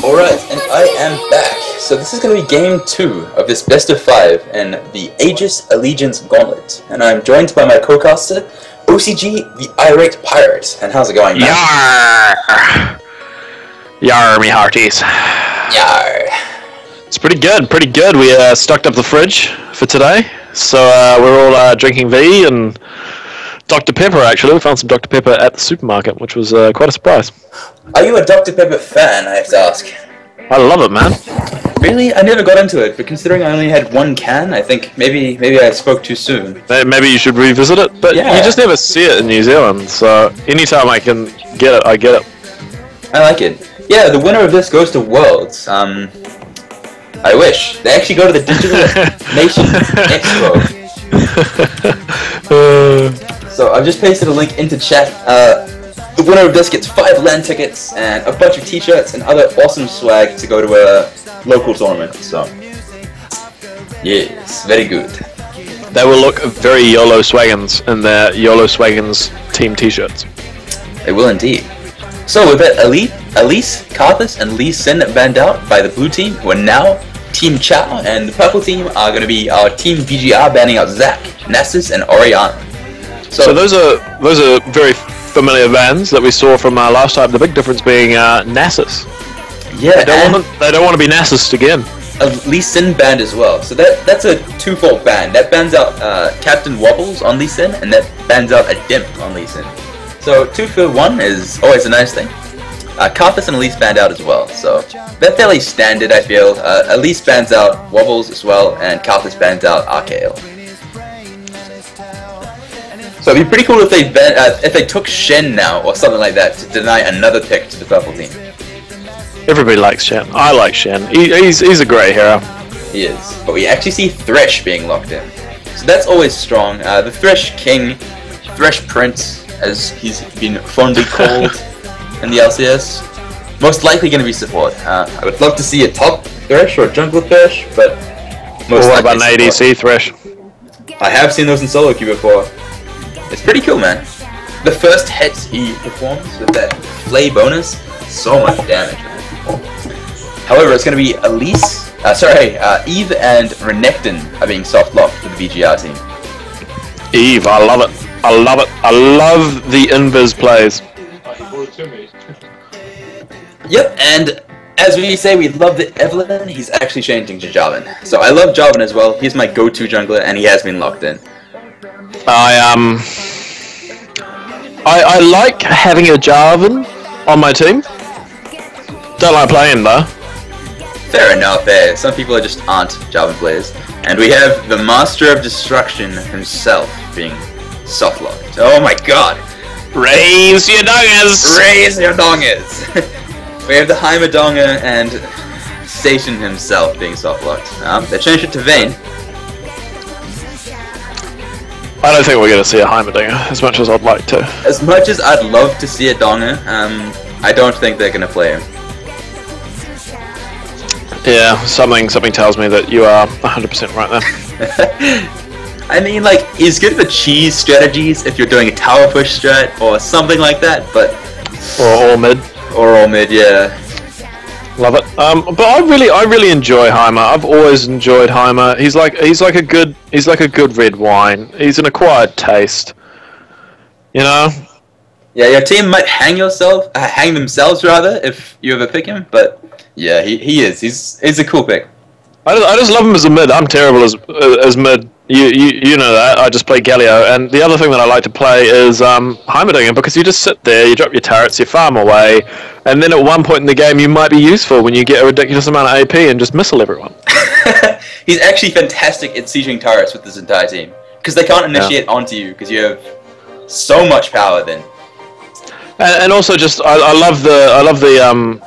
Alright, and I am back. So this is going to be game 2 of this best of 5 in the Aegis Allegiance Gauntlet. And I'm joined by my co-caster, OCG, the Irate Pirate. And how's it going, man? Yar! Yar, me hearties. Yar! It's pretty good, pretty good. We stocked up the fridge for today. So we're all drinking V and Dr. Pepper, actually. We found some Dr. Pepper at the supermarket, which was quite a surprise. Are you a Dr. Pepper fan, I have to ask? I love it, man. Really? I never got into it, but considering I only had one can, I think maybe I spoke too soon. Maybe you should revisit it, but yeah. You just never see it in New Zealand, so anytime I can get it, I get it. I like it. Yeah, the winner of this goes to Worlds. I wish. They actually go to the Digital Nation Expo. So I've just pasted a link into chat. The winner of this gets 5 LAN tickets and a bunch of t-shirts and other awesome swag to go to a local tournament. So, yes, very good. They will look very YOLO Swaggins in their YOLO Swaggins team t-shirts. They will indeed. So with that, Elise, Karthus, and Lee Sin banned out by the blue team, who are now Team Chow, and the purple team are going to be our Team VGR banning out Zac, Nasus, and Oriana. So those are very familiar bans that we saw from last time. The big difference being Nasus. Yeah, they don't want to be Nasus again. Lee Sin banned as well. So that's a twofold ban. That bans out Captain Wobbles on Lee Sin, and that bans out a Dimp on Lee Sin. So 2 for 1 is always a nice thing. Karthus and Elise banned out as well, so they're fairly standard, I feel. Elise bans out Wobbles as well, and Karthus bans out RKL. So it'd be pretty cool if they took Shen now, or something like that, to deny another pick to the purple team. Everybody likes Shen. I like Shen. He's a great hero. He is. But we actually see Thresh being locked in. So that's always strong. The Thresh King, Thresh Prince, as he's been fondly called in the LCS, most likely going to be support. I would love to see a top Thresh or a jungle Thresh, but most what likely about an ADC Thresh? I have seen those in solo queue before. It's pretty cool, man. The first hit he performs with that flay bonus, so much damage, man. However, it's going to be Eve and Renekton are being soft locked for the VGR team. Eve, I love it. I love it. I love the invis plays. Yep, and as we say, we love the Evelyn. He's actually changing to Jarvan. So I love Jarvan as well. He's my go-to jungler, and he has been locked in. I like having a Jarvan on my team. Don't like playing though. Fair enough, eh? Some people just aren't Jarvan players. And we have the Master of Destruction himself being soft locked. Oh my god! Raise your dongers! Raise your dongers! We have the Heimerdonger and Satan himself being soft locked. They changed it to Vayne. I don't think we're going to see a Heimerdinger as much as I'd like to. As much as I'd love to see a Donger, I don't think they're going to play him. Yeah, something tells me that you are 100% right there. I mean, like, he's good for cheese strategies if you're doing a tower push strat or something like that, but... Or all mid. Or all mid, yeah. Love it. But I really enjoy Heimer. I've always enjoyed Heimer. He's like a good red wine. He's an acquired taste. You know? Yeah, your team might hang themselves rather if you ever pick him, but yeah, he is. He's a cool pick. I just love him as a mid. I'm terrible as mid. You know that. I just play Galio, and the other thing that I like to play is Heimerdinger, because you just sit there, you drop your turrets, you farm away, and then at one point in the game you might be useful when you get a ridiculous amount of AP and just missile everyone. He's actually fantastic at sieging turrets with this entire team, because they can't initiate onto you because you have so much power then. And also just I love the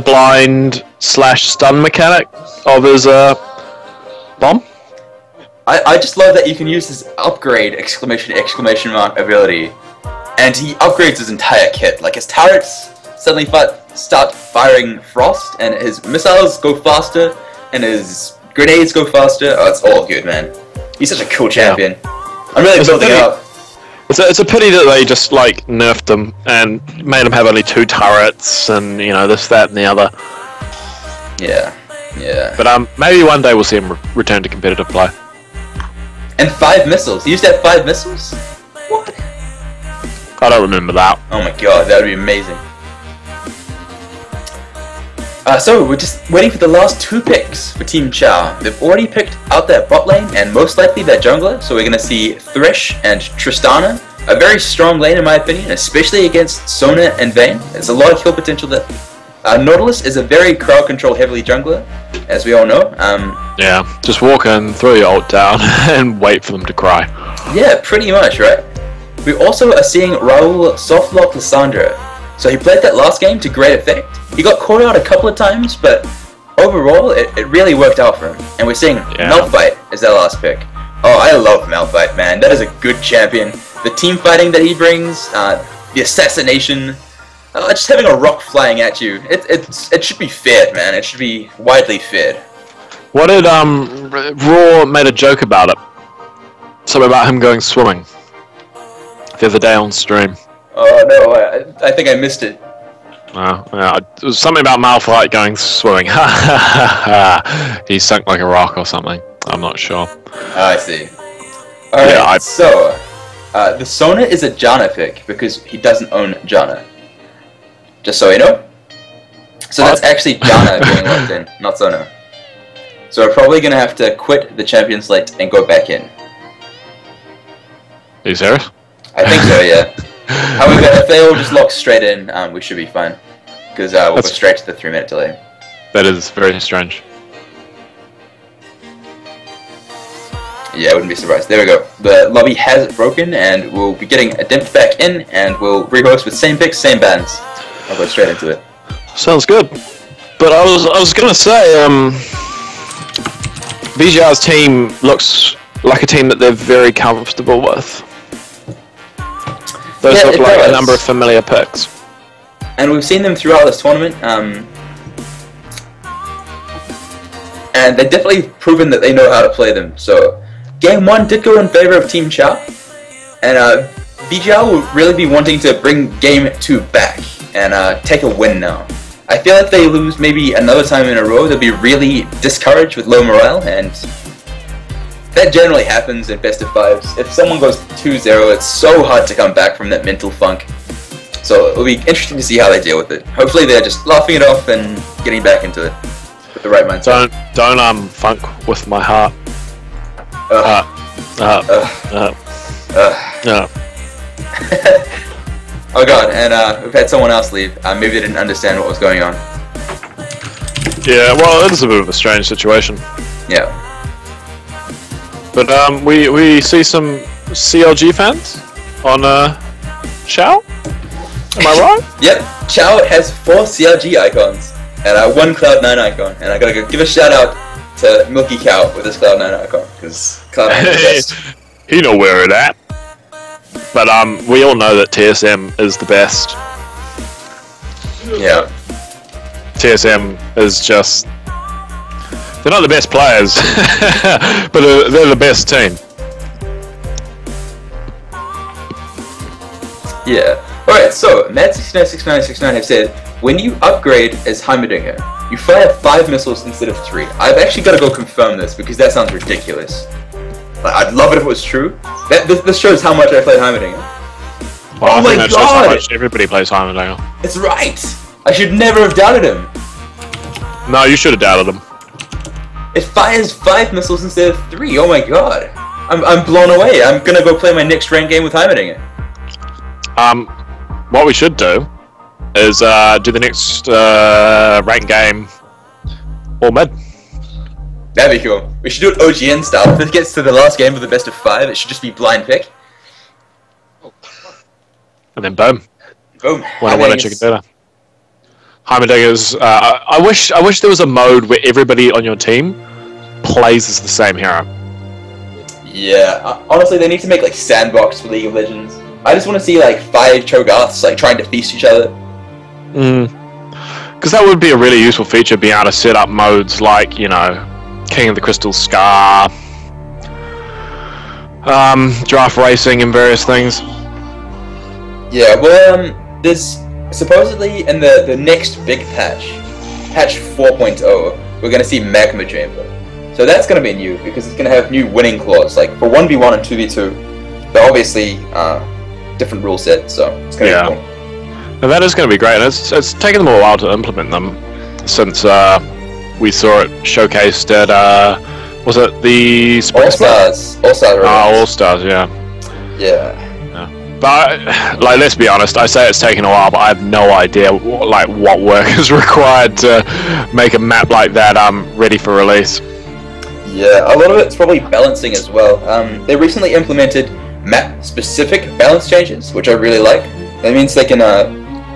blind / stun mechanic of his bomb. I just love that you can use his upgrade exclamation mark ability, and he upgrades his entire kit. Like his turrets suddenly start firing frost, and his missiles go faster, and his grenades go faster. Oh, it's all good, man. He's such a cool champion. I'm really building up. It's a pity that they just like nerfed them and made them have only 2 turrets and this, that, and the other. Yeah, yeah. But maybe one day we'll see him return to competitive play. And 5 missiles. He used to have 5 missiles? What? I don't remember that. Oh my god, that would be amazing. So we're just waiting for the last 2 picks for Team Chow. They've already picked out their bot lane and most likely their jungler, so we're gonna see Thresh and Tristana. A very strong lane in my opinion, especially against Sona and Vayne. There's a lot of kill potential there. Nautilus is a very crowd control heavily jungler, as we all know. Yeah, just walk in, throw your ult down, and wait for them to cry. Yeah, pretty much, right? We also are seeing Raul softlock Lissandra. So he played that last game to great effect. He got caught out a couple of times, but overall, it really worked out for him. And we're seeing Malphite as their last pick. Oh, I love Malphite, man. That is a good champion. The team fighting that he brings, the assassination, just having a rock flying at you. It should be feared, man. It should be widely feared. What did Raw made a joke about it? Something about him going swimming the other day on stream. Oh no, I think I missed it. Yeah, it was something about Malphite going swimming. He sunk like a rock or something. I'm not sure. I see. Alright, so the Sona is a Janna pick because he doesn't own Janna. Just so you know. So that's actually Janna being locked in, not Sona. So we're probably going to have to quit the champion slate and go back in. Are you serious? I think so, yeah. However, if they all just lock straight in, we should be fine. Because we'll go straight to the 3-minute delay. That is very strange. Yeah, I wouldn't be surprised. There we go. The lobby has broken, and we'll be getting a dimp back in, and we'll rehost with same picks, same bans. I'll go straight into it. Sounds good. But I was gonna say, VGR's team looks like a team that they're very comfortable with. Those look like a number of familiar picks. And we've seen them throughout this tournament, and they've definitely proven that they know how to play them. So, Game 1 did go in favor of Team Chow, and VGR will really be wanting to bring Game 2 back and take a win now. I feel like if they lose maybe another time in a row, they'll be really discouraged with low morale, and that generally happens in best of 5s. If someone goes 2-0, it's so hard to come back from that mental funk. So it'll be interesting to see how they deal with it. Hopefully they're just laughing it off and getting back into it with the right mindset. Don't funk with my heart. Oh god, and we've had someone else leave. Maybe they didn't understand what was going on. Yeah, well, it is a bit of a strange situation. Yeah. But we see some CLG fans on Chow. Am I right? Yep. Chow has 4 CLG icons and 1 Cloud9 icon, and I gotta go give a shout out to Milky Cow with his Cloud9 icon because Cloud9 is the best. He know where it at. But we all know that TSM is the best. Yeah. TSM is just... They're not the best players, but they're the best team. Yeah. Alright, so Mad696969 have said, when you upgrade as Heimerdinger, you fire 5 missiles instead of 3. I've actually got to go confirm this because that sounds ridiculous. Like, I'd love it if it was true. This shows how much I played Heimerdinger. Well, I think that shows how much everybody plays Heimerdinger. It's right! I should never have doubted him. No, you should have doubted him. It fires 5 missiles instead of 3. Oh my god. I'm blown away. I'm gonna go play my next ranked game with Heimerdinger. What we should do is do the next ranked game all mid. That'd be cool. We should do it OGN style. If it gets to the last game of the best of 5, it should just be blind pick. And then boom. Boom. What chicken dinner. Heimerdinger's. I wish there was a mode where everybody on your team plays as the same hero. Yeah. Honestly, they need to make like sandbox for League of Legends. I just want to see like 5 Cho'Gaths like trying to feast each other. Because that would be a really useful feature, being able to set up modes like, you know, King of the Crystal Scar, Draft Racing and various things. Yeah, well, there's supposedly in the next big patch 4.0, we're gonna see Magma Chamber. So that's gonna be new because it's gonna have new winning clause. Like for 1v1 and 2v2, they're obviously different rule sets, so it's gonna be cool. And that is gonna be great. And it's taken them a while to implement them since we saw it showcased at was it the All Stars? All Stars. All Stars, yeah. Yeah. But like, let's be honest. I say it's taken a while, but I have no idea what work is required to make a map like that ready for release. Yeah, a lot of it's probably balancing as well. They recently implemented map-specific balance changes, which I really like. That means they can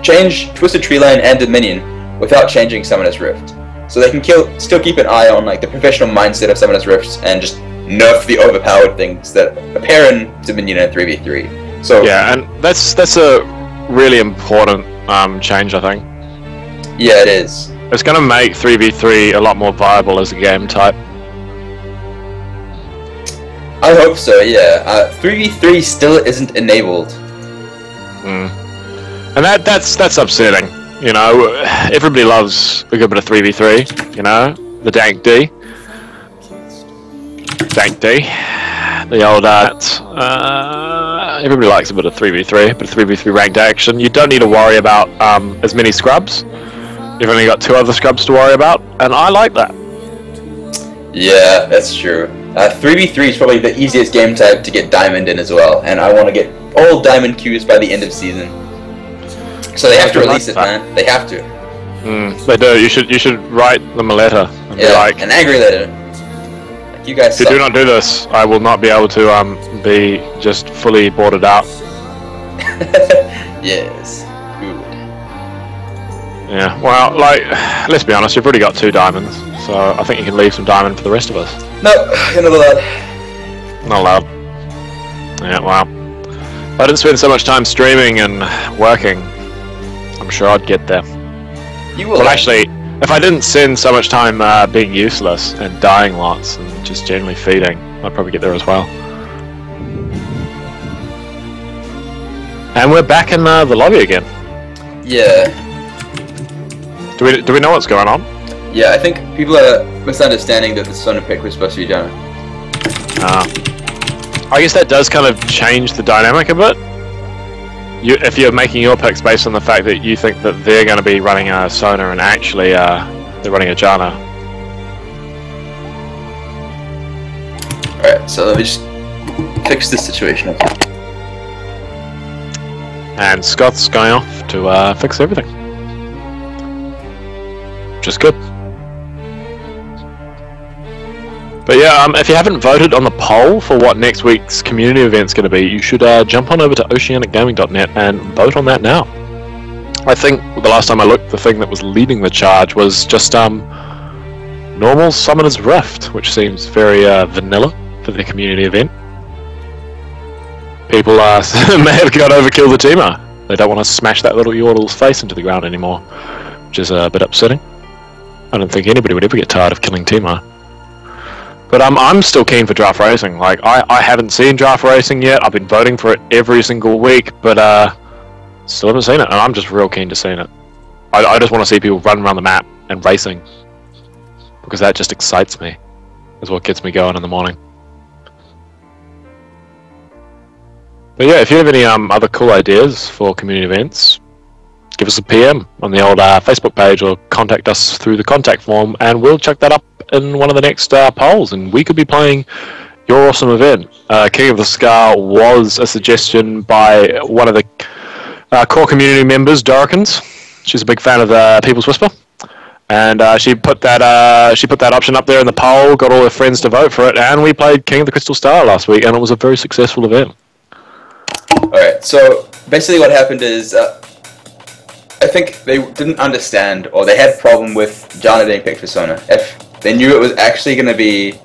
change Twisted Treeline and Dominion without changing Summoner's Rift. So they can still keep an eye on like the professional mindset of Summoner's Rift and just nerf the overpowered things that appear in Dominion and 3v3. So yeah, and that's a really important change, I think. Yeah, it is. It's going to make 3v3 a lot more viable as a game type. I hope so, yeah. 3v3 still isn't enabled. And that's upsetting. You know, everybody loves a good bit of 3v3, you know, the Dank D. The old everybody likes a bit of 3v3, but 3v3 ranked action. You don't need to worry about as many scrubs. You've only got 2 other scrubs to worry about, and I like that. Yeah, that's true. 3v3 is probably the easiest game type to get diamond in as well, and I want to get all diamond queues by the end of season. So they have to release it, man. They have to. They do. You should write them a letter and be like, an angry letter. Like, you guys. If you do not do this, I will not be able to be just fully boarded out. Yes. Good. Yeah. Well, like, let's be honest. You've already got 2 diamonds, so I think you can leave some diamond for the rest of us. No, you're not allowed. Not allowed. Yeah. Wow. If I didn't spend so much time streaming and working, I'm sure I'd get there. You will. Well, actually, if I didn't spend so much time being useless and dying lots and just generally feeding, I'd probably get there as well. And we're back in the lobby again. Yeah. Do we know what's going on? Yeah, I think people are misunderstanding that the Sona pick was supposed to be done. I guess that does kind of change the dynamic a bit. If you're making your picks based on the fact that you think that they're going to be running a Sona and actually they're running a Janna. Alright, so let me just fix this situation up. And Scott's going off to fix everything. Which is good. But yeah, if you haven't voted on the poll for what next week's community event's going to be, you should jump on over to OceanicGaming.net and vote on that now. I think the last time I looked, the thing that was leading the charge was just normal Summoner's Rift, which seems very vanilla for the community event. People may have got overkill the Teemo. They don't want to smash that little Yordle's face into the ground anymore, which is a bit upsetting. I don't think anybody would ever get tired of killing Teemo. But I'm still keen for draft racing. Like, I haven't seen draft racing yet. I've been voting for it every single week, but still haven't seen it, and I'm just real keen to see it. I just want to see people run around the map and racing, because that just excites me. That's what gets me going in the morning. But yeah, if you have any other cool ideas for community events, give us a PM on the old Facebook page or contact us through the contact form, and we'll check that up in one of the next polls, and we could be playing your awesome event. King of the Scar was a suggestion by one of the core community members, Dorikins. She's a big fan of the People's Whisper, and she put that option up there in the poll, got all her friends to vote for it, and we played King of the Crystal Star last week, and it was a very successful event. Alright, so basically what happened is I think they didn't understand, or they had a problem with Janna being picked for Sona. If they knew it was actually going to be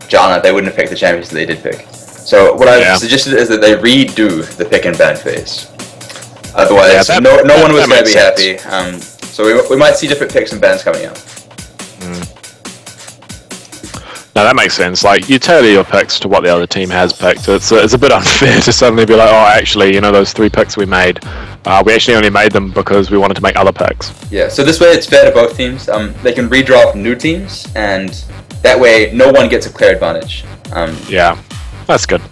Janna, they wouldn't have picked the champions that they did pick. So what I've suggested is that they redo the pick and ban phase. Otherwise, no one was going to be happy. So we might see different picks and bans coming out. No, that makes sense. Like, you tailor your picks to what the other team has picked. It's a bit unfair to suddenly be like, oh, actually, those 3 picks we made, we actually only made them because we wanted to make other picks. Yeah, so this way it's fair to both teams. They can redraft new teams, and that way no one gets a clear advantage. Yeah, that's good.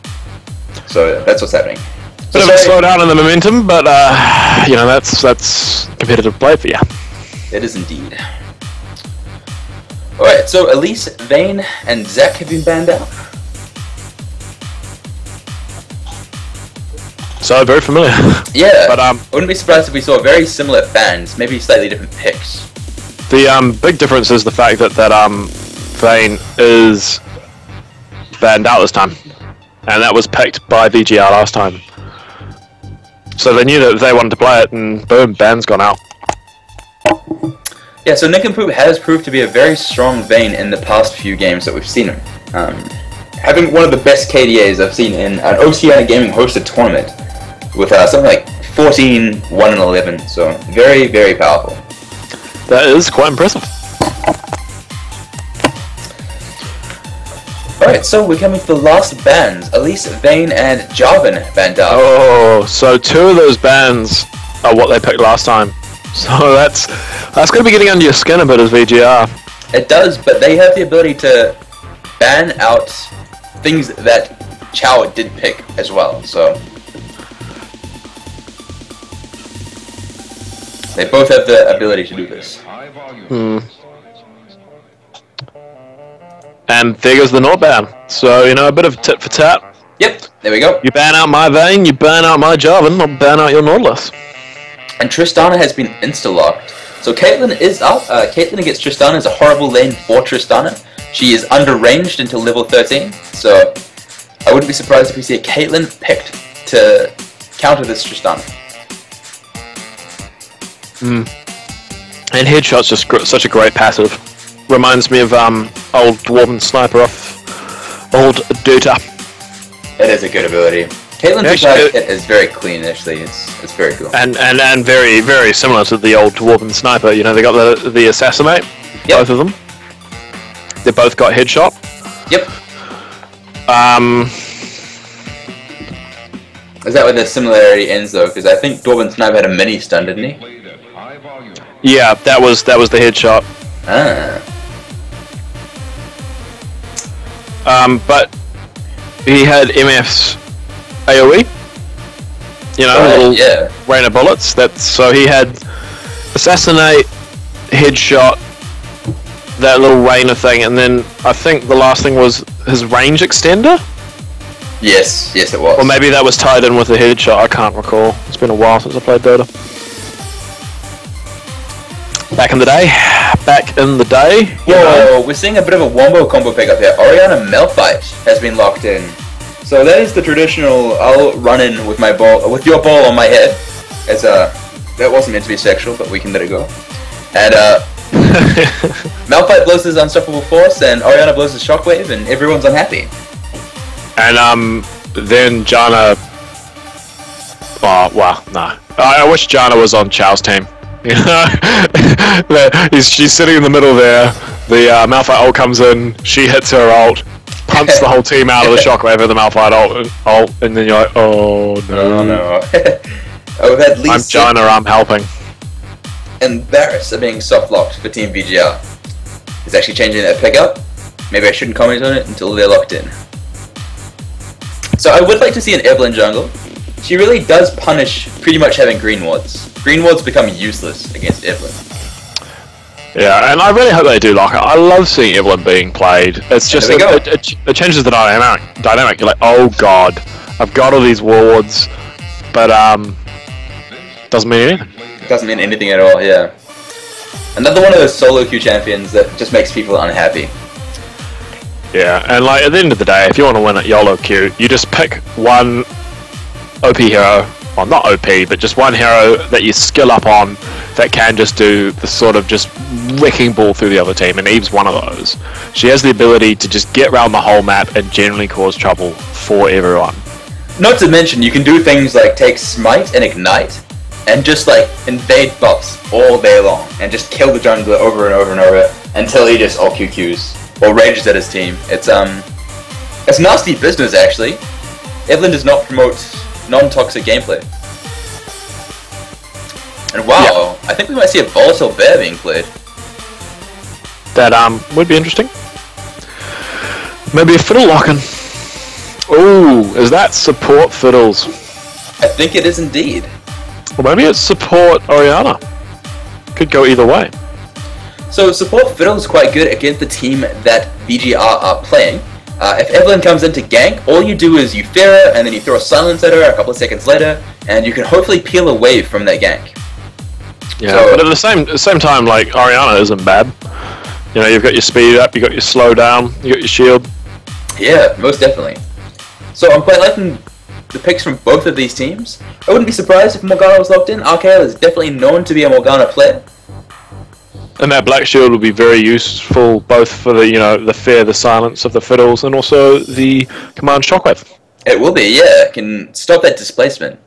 So that's what's happening. Bit of a slowdown in the momentum, but, that's competitive play for you. It is indeed. Alright, so Elise, Vayne, and Zach have been banned out. So, very familiar. Yeah, but I wouldn't be surprised if we saw very similar bans, maybe slightly different picks. The big difference is the fact that Vayne is banned out this time. And that was picked by VGR last time. So they knew that they wanted to play it, and boom, ban's gone out. Yeah, so Nincompoop has proved to be a very strong Vayne in the past few games that we've seen him. Having one of the best KDAs I've seen in an Oceanic Gaming hosted tournament with something like 14, 1, and 11, so very, very powerful. That is quite impressive. Alright, so we're coming to the last bans. Elise, Vayne, and Jarvan banned out. Oh, so 2 of those bans are what they picked last time. So that's going to be getting under your skin a bit as VGR. It does, but they have the ability to ban out things that Chow did pick as well, so they both have the ability to do this. And there goes the Nord ban. So, a bit of tit for tat. Yep, there we go. You ban out my Vayne, you ban out my Jarvan, I'll ban out your Nautilus. And Tristana has been insta-locked. So Caitlyn is up. Caitlyn against Tristana is a horrible lane for Tristana. She is under-ranged until level 13, so I wouldn't be surprised if we see a Caitlyn picked to counter this Tristana. And Headshot's just such a great passive. Reminds me of old Dwarven Sniper off old Dota. It is a good ability. Caitlyn's hit is very clean, actually. It's very cool. And very, very similar to the old Dwarven Sniper. They got the Assassinate, both of them. They both got Headshot. Yep. Is that where the similarity ends, though? Because I think Dwarven Sniper had a mini stun, didn't he? Yeah, that was the Headshot. But he had MF's AoE. A little rain of bullets. So he had Assassinate, Headshot, that little rainer thing, and then I think the last thing was his range extender? Yes, it was. Or maybe that was tied in with the Headshot, I can't recall. It's been a while since I played Dota. Back in the day. Whoa, we're seeing a bit of a wombo combo pick up here. Orianna Malphite has been locked in. So that is the traditional, I'll run in with my ball, with your ball on my head. It's that wasn't meant to be sexual, but we can let it go. And Malphite blows his unstoppable force, and Orianna blows his shockwave, and everyone's unhappy. And then Janna. Oh wow, no. I wish Janna was on Chow's team. She's sitting in the middle there. The Malphite ult comes in. She hits her ult, punts the whole team out of the shockwave of the Malphite ult, and then you're like, oh no. Oh no. We've had I'm Janna, I'm helping. And Varus are being soft locked for Team VGR. It's actually changing their pickup. Maybe I shouldn't comment on it until they're locked in. So I would like to see an Evelynn jungle. She really does punish pretty much having green wards. Green wards become useless against Evelynn. Yeah, and I really hope they do lock it. I love seeing Evelynn being played. It's just it changes the dynamic. You're like, oh god, I've got all these wards, but doesn't mean anything. It doesn't mean anything at all. Yeah. Another one of those solo queue champions that just makes people unhappy. Yeah, and like at the end of the day, if you want to win at YOLO queue, you just pick one OP hero. Well, not OP, but just one hero that you skill up on that can just do the sort of just wrecking ball through the other team, and Eve's one of those. She has the ability to just get around the whole map and generally cause trouble for everyone. Not to mention, you can do things like take Smite and Ignite, and just like invade buffs all day long, and just kill the jungler over and over and over until he just all QQs. or rages at his team. It's nasty business actually. Evelyn does not promote non-toxic gameplay. And wow, I think we might see a volatile bear being played. That would be interesting. Maybe a fiddle locking. Ooh, is that support fiddles? I think it is indeed. Or maybe it's support Oriana. Could go either way. So support fiddle is quite good against the team that VGR are playing. If Evelyn comes in to gank, all you do is you fear her, and then you throw a silence at her a couple of seconds later, and you can hopefully peel away from that gank. Yeah, so, but at the same time, like, Oriana isn't bad. You know, you've got your speed up, you've got your slow down, you got your shield. Yeah, most definitely. So I'm quite liking the picks from both of these teams. I wouldn't be surprised if Morgana was locked in. RKL is definitely known to be a Morgana player. And that black shield will be very useful both for the, you know, the fear, the silence of the fiddles, and also the command shockwave. It will be, yeah. It can stop that displacement.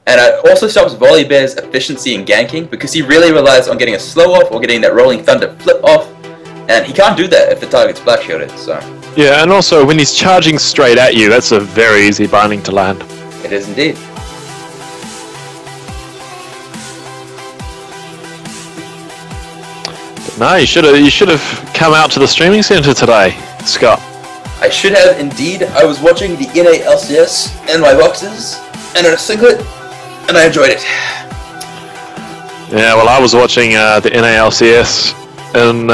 And it also stops Volibear's efficiency in ganking because he really relies on getting a slow off or getting that rolling thunder flip off. And he can't do that if the target's black shielded, so. Yeah, and also when he's charging straight at you, that's a very easy binding to land. It is indeed. But no, you should have come out to the streaming center today, Scott. I should have indeed. I was watching the NA LCS in my boxes and in a singlet, and I enjoyed it. Yeah, well, I was watching the NALCS in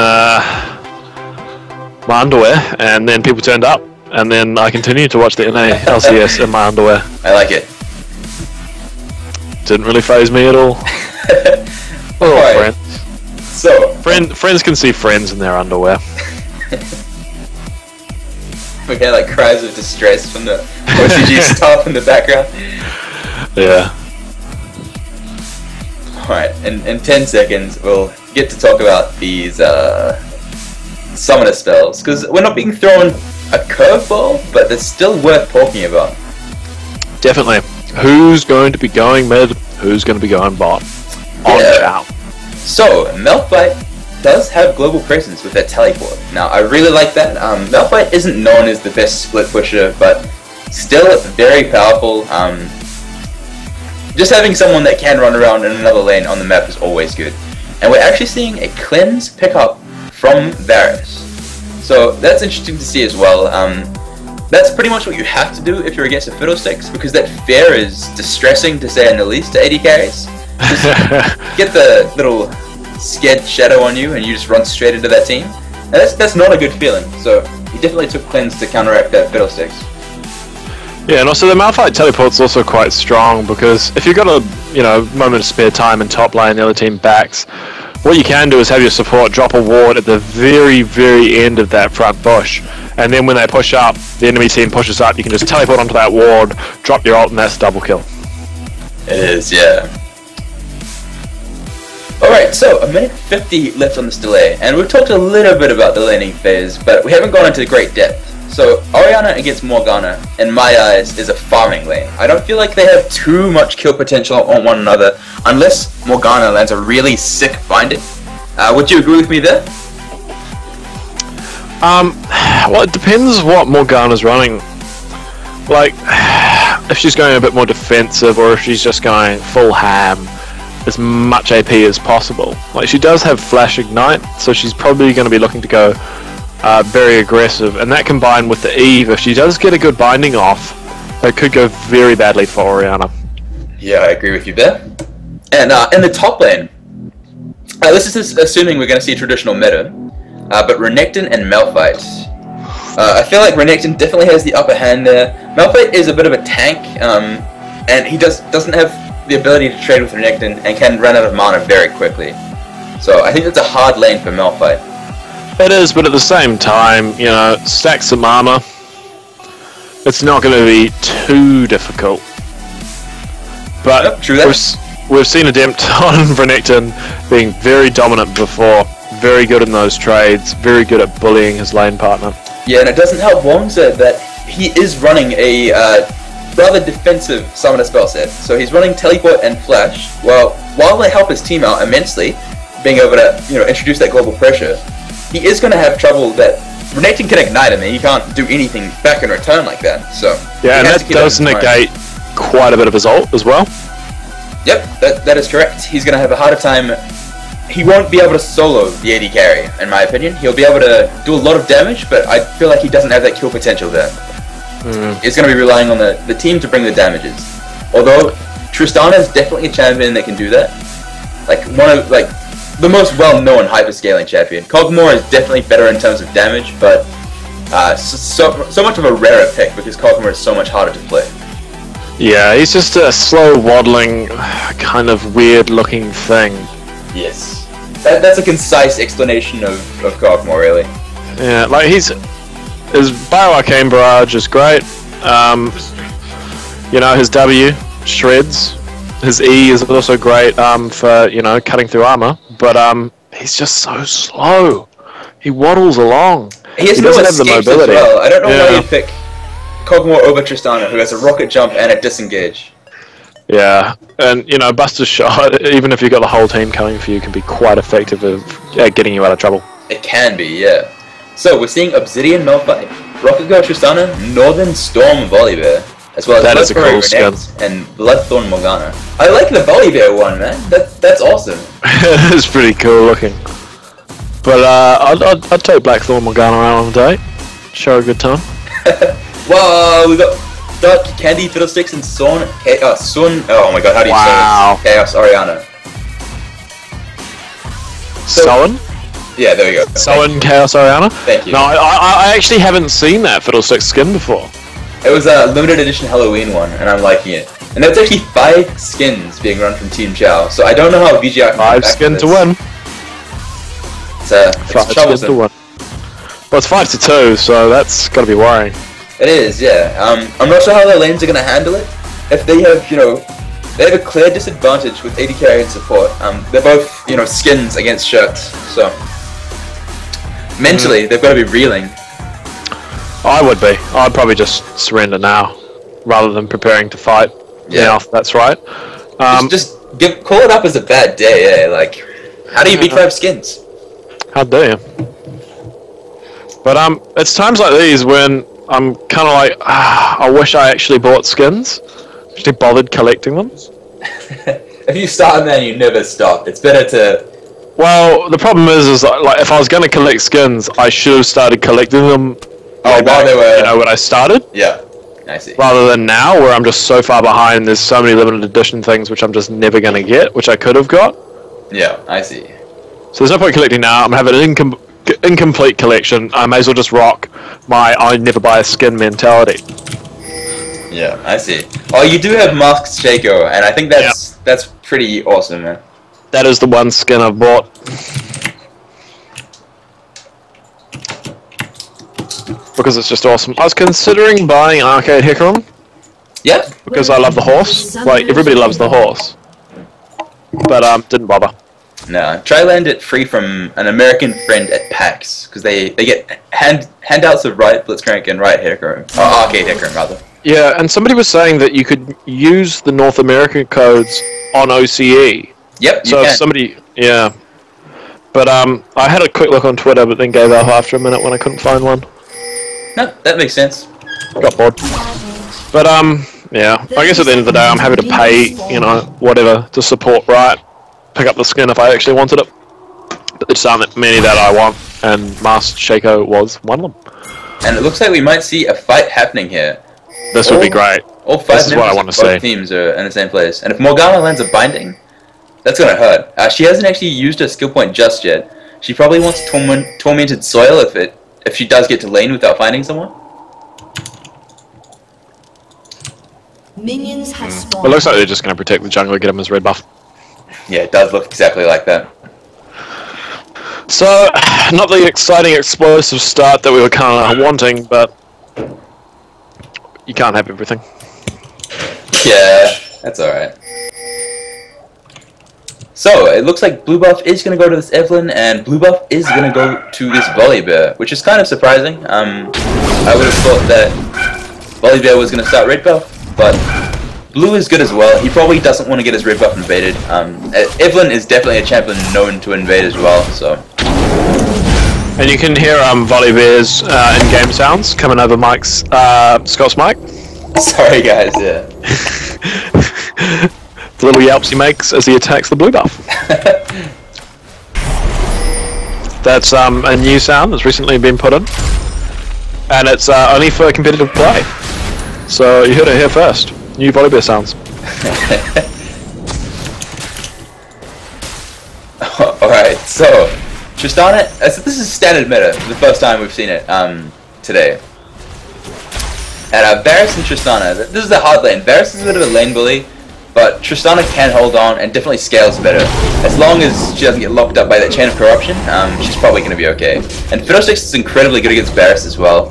my underwear, and then people turned up, and then I continued to watch the NALCS in my underwear. I like it. Didn't really faze me at all. Alright. Friends. So friends can see friends in their underwear. We had like cries of distress from the OCG staff in the background. Yeah. Alright, in 10 seconds we'll get to talk about these summoner spells, because we're not being thrown a curveball, but they're still worth talking about. Definitely. Who's going to be going mid? Who's going to be going bot? On Chow. So, Malphite does have global presence with that teleport. Now, I really like that. Malphite isn't known as the best split pusher, but still very powerful. Just having someone that can run around in another lane on the map is always good. And we're actually seeing a cleanse pickup from Varus. So that's interesting to see as well. That's pretty much what you have to do if you're against the Fiddlesticks, because that fear is distressing to say in the least to AD carries. Just get the little scared shadow on you and you just run straight into that team. And that's not a good feeling. So he definitely took cleanse to counteract that Fiddlesticks. Yeah, and also the Malphite teleport's also quite strong, because if you've got a moment of spare time in top lane, the other team backs, what you can do is have your support drop a ward at the very, very end of that front bush, and then when they push up, the enemy team pushes up, you can just teleport onto that ward, drop your ult, and that's double kill. It is, yeah. Alright, so a minute 50 left on this delay, and we've talked a little bit about the laning phase, but we haven't gone into great depth. So, Oriana against Morgana, in my eyes, is a farming lane. I don't feel like they have too much kill potential on one another, unless Morgana lands a really sick binding. Would you agree with me there? Well, it depends what Morgana's running. Like, if she's going a bit more defensive, or if she's just going full ham, as much AP as possible. Like, she does have Flash Ignite, so she's probably going to be looking to go very aggressive, and that combined with the Eve, if she does get a good binding off, it could go very badly for Oriana. Yeah, I agree with you there. And in the top lane, this is assuming we're going to see a traditional meta, but Renekton and Malphite. I feel like Renekton definitely has the upper hand there. Malphite is a bit of a tank, and he doesn't have the ability to trade with Renekton and can run out of mana very quickly. So I think that's a hard lane for Malphite. It is, but at the same time, stack some armor. It's not going to be too difficult. But yep, true that. We've seen Adept on Renekton being very dominant before, very good in those trades, very good at bullying his lane partner. Yeah, and it doesn't help Wongza that he is running a rather defensive summoner spell set. So he's running Teleport and Flash, while they help his team out immensely, being able to introduce that global pressure. he is going to have trouble that Renating can ignite him, and he can't do anything back in return like that. So yeah, and that does negate quite a bit of his ult as well. Yep, that is correct. He's going to have a harder time. He won't be able to solo the AD carry, in my opinion. He'll be able to do a lot of damage, but I feel like he doesn't have that kill potential there. He's going to be relying on the team to bring the damages. Although Tristana is definitely a champion that can do that. Like the most well-known hyperscaling champion. Kog'Maw is definitely better in terms of damage, but so much of a rarer pick because Kog'Maw is so much harder to play. Yeah, he's just a slow, waddling, kind of weird-looking thing. Yes. That's a concise explanation of Kog'Maw, really. Yeah, like his Bio-Arcane Barrage is great. You know, his W shreds. His E is also great for, you know, cutting through armor. But he's just so slow. He waddles along. He doesn't have the mobility. As well. I don't know why you'd pick Kog'Maw over Tristana, who has a rocket jump and a disengage. Yeah, and you know, Buster's Shot, even if you've got the whole team coming for you, can be quite effective at getting you out of trouble. It can be, yeah. So we're seeing Obsidian Malphite, Rocket Girl Tristana, Northern Storm Volibear, as well as that is a cool skin. And Bloodthorn Morgana. I like the Volibear one, man. That's awesome. It's pretty cool looking. But I'd take Blackthorn Morgana around on the day. Show a good time. Wow, we got Dark Candy Fiddlesticks and Sun. Oh my god, how do you say this? Chaos Oriana. Soen? Yeah, there we go. Soen Chaos Oriana? Thank you. No, I actually haven't seen that Fiddlesticks skin before. It was a limited edition Halloween one, and I'm liking it. And there's actually 5 skins being run from Team Chow, so I don't know how VGR can 5 skins to win. It's 5 skins to win. Well, it's 5 to 2, so that's got to be worrying. It is, yeah. I'm not sure how their lanes are going to handle it. If they have, you know, they have a clear disadvantage with AD carry and support. They're both, you know, skins against shirts, so mentally they've got to be reeling. I would be. I'd probably just surrender now, rather than preparing to fight. Yeah, that's right. Just call it up as a bad day, eh? Like, how do you beat 5 skins? How dare you? But it's times like these when I'm kind of like, I wish I actually bought skins. Actually bothered collecting them. If you start, man, you never stop. It's better to. Well, the problem is like if I was going to collect skins, I should have started collecting them. While they were, you know, when I started. Yeah, I see. Rather than now, where I'm just so far behind. There's so many limited edition things which I'm just never going to get, which I could have got. Yeah, I see. So there's no point collecting now. I'm having an incomplete collection. I may as well just rock my I never buy a skin mentality. Yeah, I see. Oh, you do have Masked Shaco, and I think that's pretty awesome, man. That is the one skin I've bought. Because it's just awesome. I was considering buying Arcade Hecarim. Yeah. Because I love the horse. Like, everybody loves the horse. But, didn't bother. No, try land it free from an American friend at PAX, because they get handouts of Riot Blitzcrank and Riot Hecarim. Or Arcade Hecarim, rather. Yeah, and somebody was saying that you could use the North American codes on OCE. Yep, so you if can. somebody, yeah. But, I had a quick look on Twitter, but then gave up after a minute when I couldn't find one. No, that makes sense. Got bored. But, yeah. I guess at the end of the day, I'm happy to pay, you know, whatever, to support Riot. Pick up the skin if I actually wanted it. But there just aren't that many that I want, and Masked Shaco was one of them. And it looks like we might see a fight happening here. This would be great. All 5 this is what I want to see. Both teams are in the same place. And if Morgana lands a binding, that's going to hurt. She hasn't actually used her skill point just yet. She probably wants Tormented Soil if she does get to lane without finding someone. Minions have spawned. It looks like they're just going to protect the jungler, get him his red buff. Yeah, it does look exactly like that. So, not the exciting, explosive start that we were kind of wanting, but you can't have everything. Yeah, that's alright. So, it looks like blue buff is going to go to this Evelyn, and blue buff is going to go to this Volibear, which is kind of surprising. I would have thought that Volibear was going to start red buff, but blue is good as well. He probably doesn't want to get his red buff invaded. Evelyn is definitely a champion known to invade as well, so And you can hear Volibear's in-game sounds coming over Mike's Scott's mic. Sorry guys, yeah. The little yelps he makes as he attacks the blue buff. That's a new sound that's recently been put in, and it's only for competitive play. So you heard it here first. New Volibear sounds. Alright, so Tristana, this is standard meta for the first time we've seen it today. And Varus and Tristana, this is a hard lane. Varus is a bit of a lane bully, but Tristana can hold on and definitely scales better. As long as she doesn't get locked up by that chain of corruption, she's probably going to be okay. And Fiddlesticks is incredibly good against Varus as well,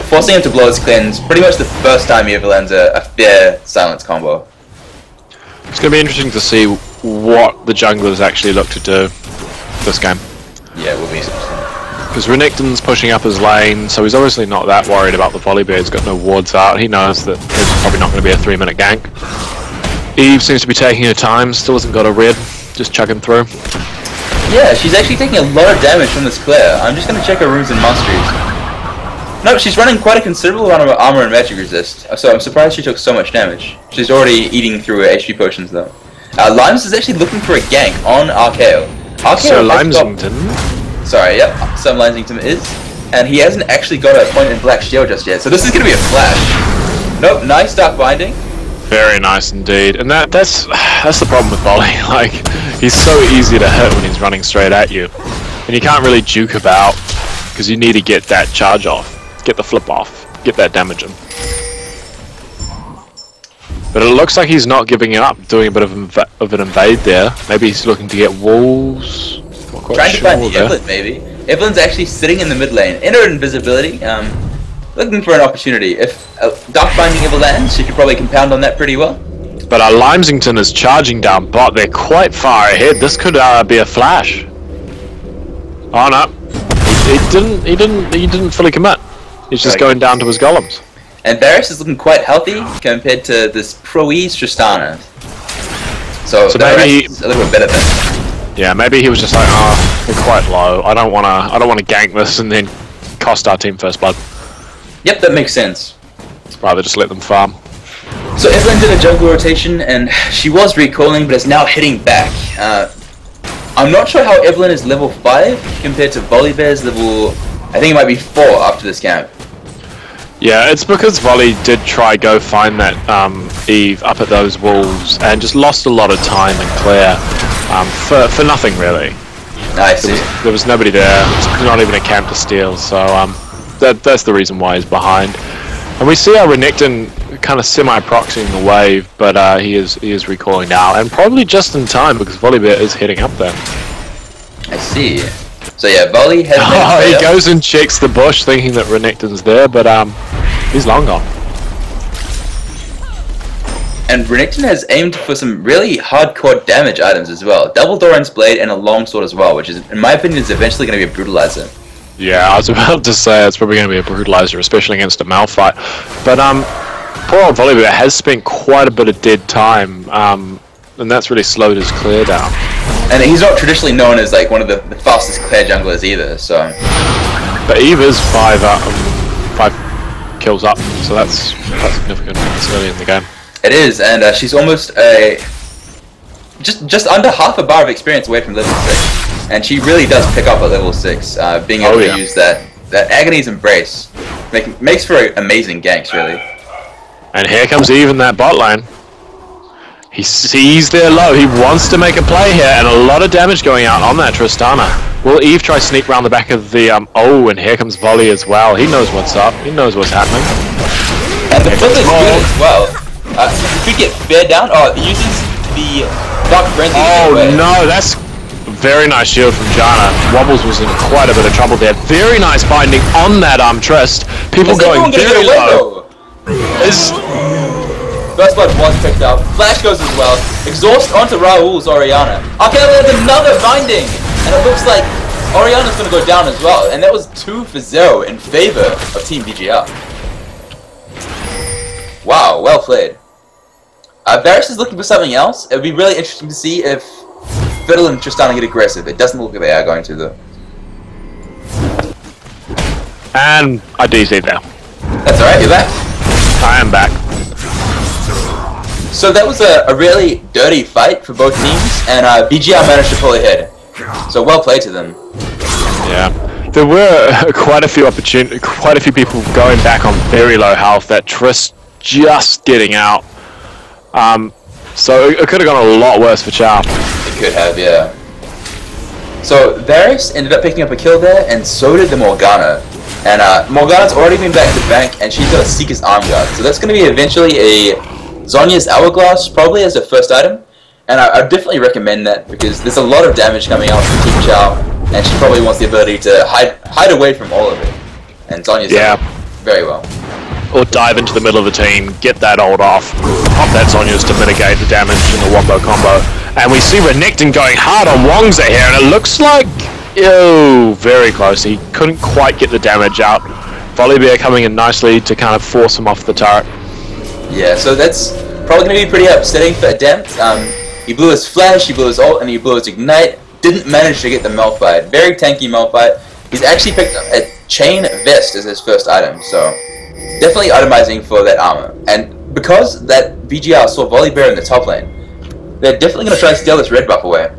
forcing him to blow his cleanse pretty much the first time he ever lands a fair silence combo. It's going to be interesting to see what the junglers actually look to do this game. Yeah, it will be interesting. Because Renekton's pushing up his lane, so he's obviously not that worried about the Volibear. He's got no wards out. He knows that there's probably not going to be a 3-minute gank. Eve seems to be taking her time, still hasn't got a red, just chugging through. Yeah, she's actually taking a lot of damage from this clear. I'm just going to check her runes and masteries. No, she's running quite a considerable amount of armor and magic resist, so I'm surprised she took so much damage. She's already eating through her HP potions though. Limes is actually looking for a gank on Archaeo. So Limesington? Sorry, yep, Sam Limesington is. And he hasn't actually got a point in black shield just yet, so this is going to be a flash. Nope, nice dark binding. Very nice indeed, and that's the problem with Volley. Like, he's so easy to hit when he's running straight at you, and you can't really juke about because you need to get that charge off, get the flip off, get that damage in. But it looks like he's not giving it up, doing a bit of an invade there. Maybe he's looking to get walls. Trying to find the Evelyn, maybe. Evelyn's actually sitting in the mid lane, in her invisibility. Looking for an opportunity. If Dark Binding ever lands, she could probably compound on that pretty well. But Limesington is charging down bot. They're quite far ahead. This could be a flash. Oh no, he didn't fully commit. He's just going down to his golems. And Varus is looking quite healthy compared to this pro-ease Tristana. So maybe he's a little bit better than. Yeah, maybe he was just like, oh, they're quite low. I don't wanna gank this and then cost our team first blood. Yep, that makes sense. Rather just let them farm. So Evelyn did a jungle rotation, and she was recalling, but is now hitting back. I'm not sure how Evelyn is level 5 compared to Volibear's level, I think it might be 4 after this camp. Yeah, it's because Volley did try go find that Eve up at those walls and just lost a lot of time and clear for nothing really. I see. There was nobody there. There's not even a camp to steal, so that's the reason why he's behind. And we see our Renekton kind of semi-proxying the wave, but he is recalling now, and probably just in time because Volibear is heading up there. I see. So yeah, Volley has. Oh, he goes and checks the bush, thinking that Renekton's there, but he's long gone. And Renekton has aimed for some really hardcore damage items as well. Double Doran's Blade and a longsword as well, which is, in my opinion, is eventually going to be a brutalizer. Yeah, I was about to say it's probably going to be a brutalizer, especially against a Malphite. But poor old Volibear has spent quite a bit of dead time, and that's really slowed his clear down. And he's not traditionally known as like one of the fastest clear junglers either, so. But Eve is 5 kills up, so that's significant. It's early in the game. It is, and she's almost just under half a bar of experience away from level 6, and she really does pick up at level 6, being able to use that Agony's Embrace makes for amazing ganks, really. And here comes Eve in that bot lane. He sees their low. He wants to make a play here, and a lot of damage going out on that Tristana. Will Eve try to sneak around the back of the oh, and here comes Volley as well. He knows what's up. He knows what's happening. And the flip is good as well. If we get fair down, it uses the Dark Frenzy. Oh no, that's very nice shield from Janna. Wobbles was in quite a bit of trouble there. Very nice binding on that Trist. People going very low. First blood was picked up. Flash goes as well. Exhaust onto Raul's Orianna. Archaeo has another binding, and it looks like Orianna's going to go down as well. And that was 2-0 in favor of Team VGR. Wow, well played. Varus is looking for something else. It would be really interesting to see if Fiddle and Tristana get aggressive. It doesn't look like they are going to though. And I DC'd there. That's alright, you're back. I am back. So that was a really dirty fight for both teams, and VGR managed to pull ahead. So well played to them. Yeah. There were quite a few people going back on very low health. That Triss just getting out. So it could have gone a lot worse for Chow. It could have, yeah. So Varus ended up picking up a kill there, and so did the Morgana. And Morgana's already been back to bank, and she's got a Seeker's Arm Guard. So that's going to be eventually a Zhonya's Hourglass, probably as her first item. And I definitely recommend that, because there's a lot of damage coming out from Team Chow, and she probably wants the ability to hide away from all of it. And Zhonya's done very well. Or dive into the middle of the team, get that ult off, pop that Zhonya's to mitigate the damage in the wombo combo. And we see Renekton going hard on Wongza here, and it looks like, very close. He couldn't quite get the damage out. Volibear coming in nicely to kind of force him off the turret. Yeah, so that's probably going to be pretty upsetting for Adept. He blew his flash, he blew his ult, and he blew his ignite. Didn't manage to get the Malphite. Very tanky Malphite. He's actually picked up a chain vest as his first item, so definitely itemizing for that armor. And because that VGR saw Volibear in the top lane, they're definitely going to try to steal this red buff away.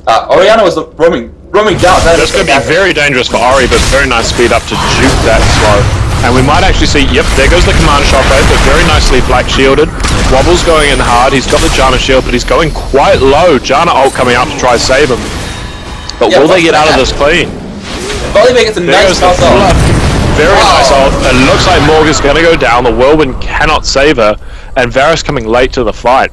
Orianna was roaming down. That's going to be very dangerous for Ori, but very nice speed up to juke that slow. And we might actually see, yep, there goes the command shockwave, but very nicely black shielded. Wobble's going in hard, he's got the Janna shield, but he's going quite low. Janna ult coming out to try to save him. But will they get out of this clean? Volibear gets a nice toss ult. Very nice ult. It looks like Morga's going to go down, the whirlwind cannot save her, and Varus coming late to the fight.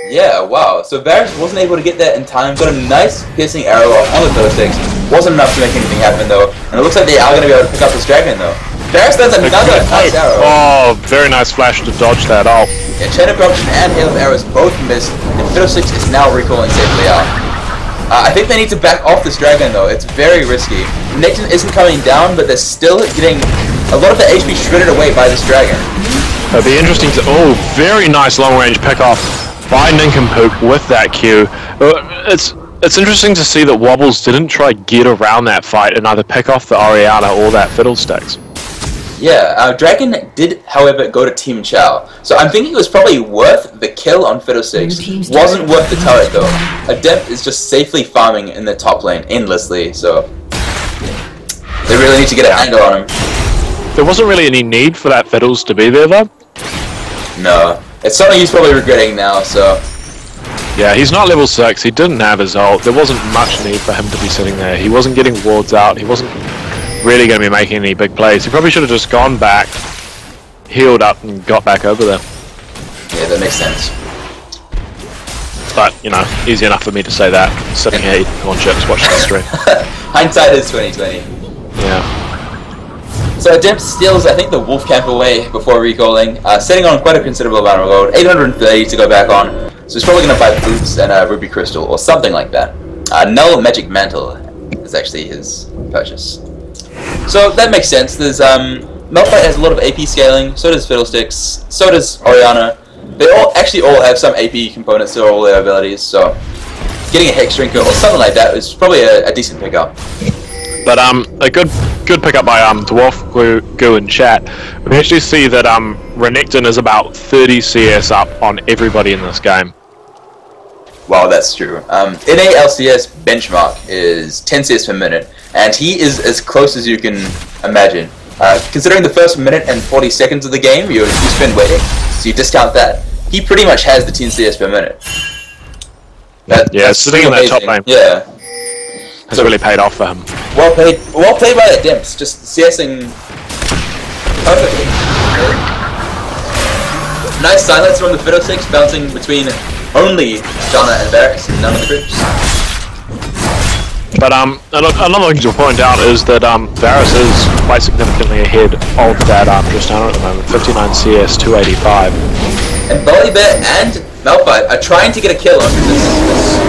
Yeah, wow. So Varus wasn't able to get that in time, got a nice piercing arrow off on the Fiddlesticks. Wasn't enough to make anything happen though, and it looks like they are going to be able to pick up this dragon though. Varus does another nice arrow. Oh, very nice flash to dodge that ult. Yeah, Chain of Corruption and Hail of Arrows both missed, and Fiddlesticks is now recalling safely out. I think they need to back off this dragon though, it's very risky. Renekton isn't coming down, but they're still getting a lot of the HP shredded away by this dragon. It'll be interesting to... Oh, very nice long range pick off by Nincompoop with that Q. It's interesting to see that Wobbles didn't try get around that fight and either pick off the Orianna or that Fiddlesticks. Yeah, Dragon did, however, go to Team Chow. So I'm thinking it was probably worth the kill on Fiddlesticks. Wasn't worth the turret though. Adept is just safely farming in the top lane endlessly, so they really need to get a handle on him. There wasn't really any need for that Fiddles to be there though. No. It's something he's probably regretting now, so... Yeah, he's not level 6, he didn't have his ult, there wasn't much need for him to be sitting there. He wasn't getting wards out, he wasn't really going to be making any big plays. He probably should have just gone back, healed up, and got back over there. Yeah, that makes sense. But, you know, easy enough for me to say that, sitting here eating corn chips, watching the stream. Hindsight is 2020. Yeah. So Adept steals, I think, the Wolf Camp away before recalling, setting on quite a considerable amount of load, 830 to go back on, so he's probably going to buy Boots and Ruby Crystal, or something like that. Null Magic Mantle is actually his purchase. So that makes sense. There's Malphite has a lot of AP scaling, so does Fiddlesticks, so does Orianna. They all have some AP components to all their abilities, so getting a Hex Drinker or something like that is probably a decent pickup. But a good pickup by Dwarf Goo in chat. We actually see that Renekton is about 30 CS up on everybody in this game. Wow, that's true. NA LCS benchmark is 10 CS per minute, and he is as close as you can imagine. Considering the first minute and 40 seconds of the game you spend waiting, so you discount that, he pretty much has the 10 CS per minute. Yeah, sitting in that top lane. Yeah. Has really paid off for him. Well played by the Dimps, just CSing perfectly. Nice silence from the Fiddlesticks, bouncing between only Janna and Varus and none of the groups. But another thing to point out is that Varus is quite significantly ahead of that Tristana at the moment, 59 CS, 285. And Volibear and Malphite are trying to get a kill onto this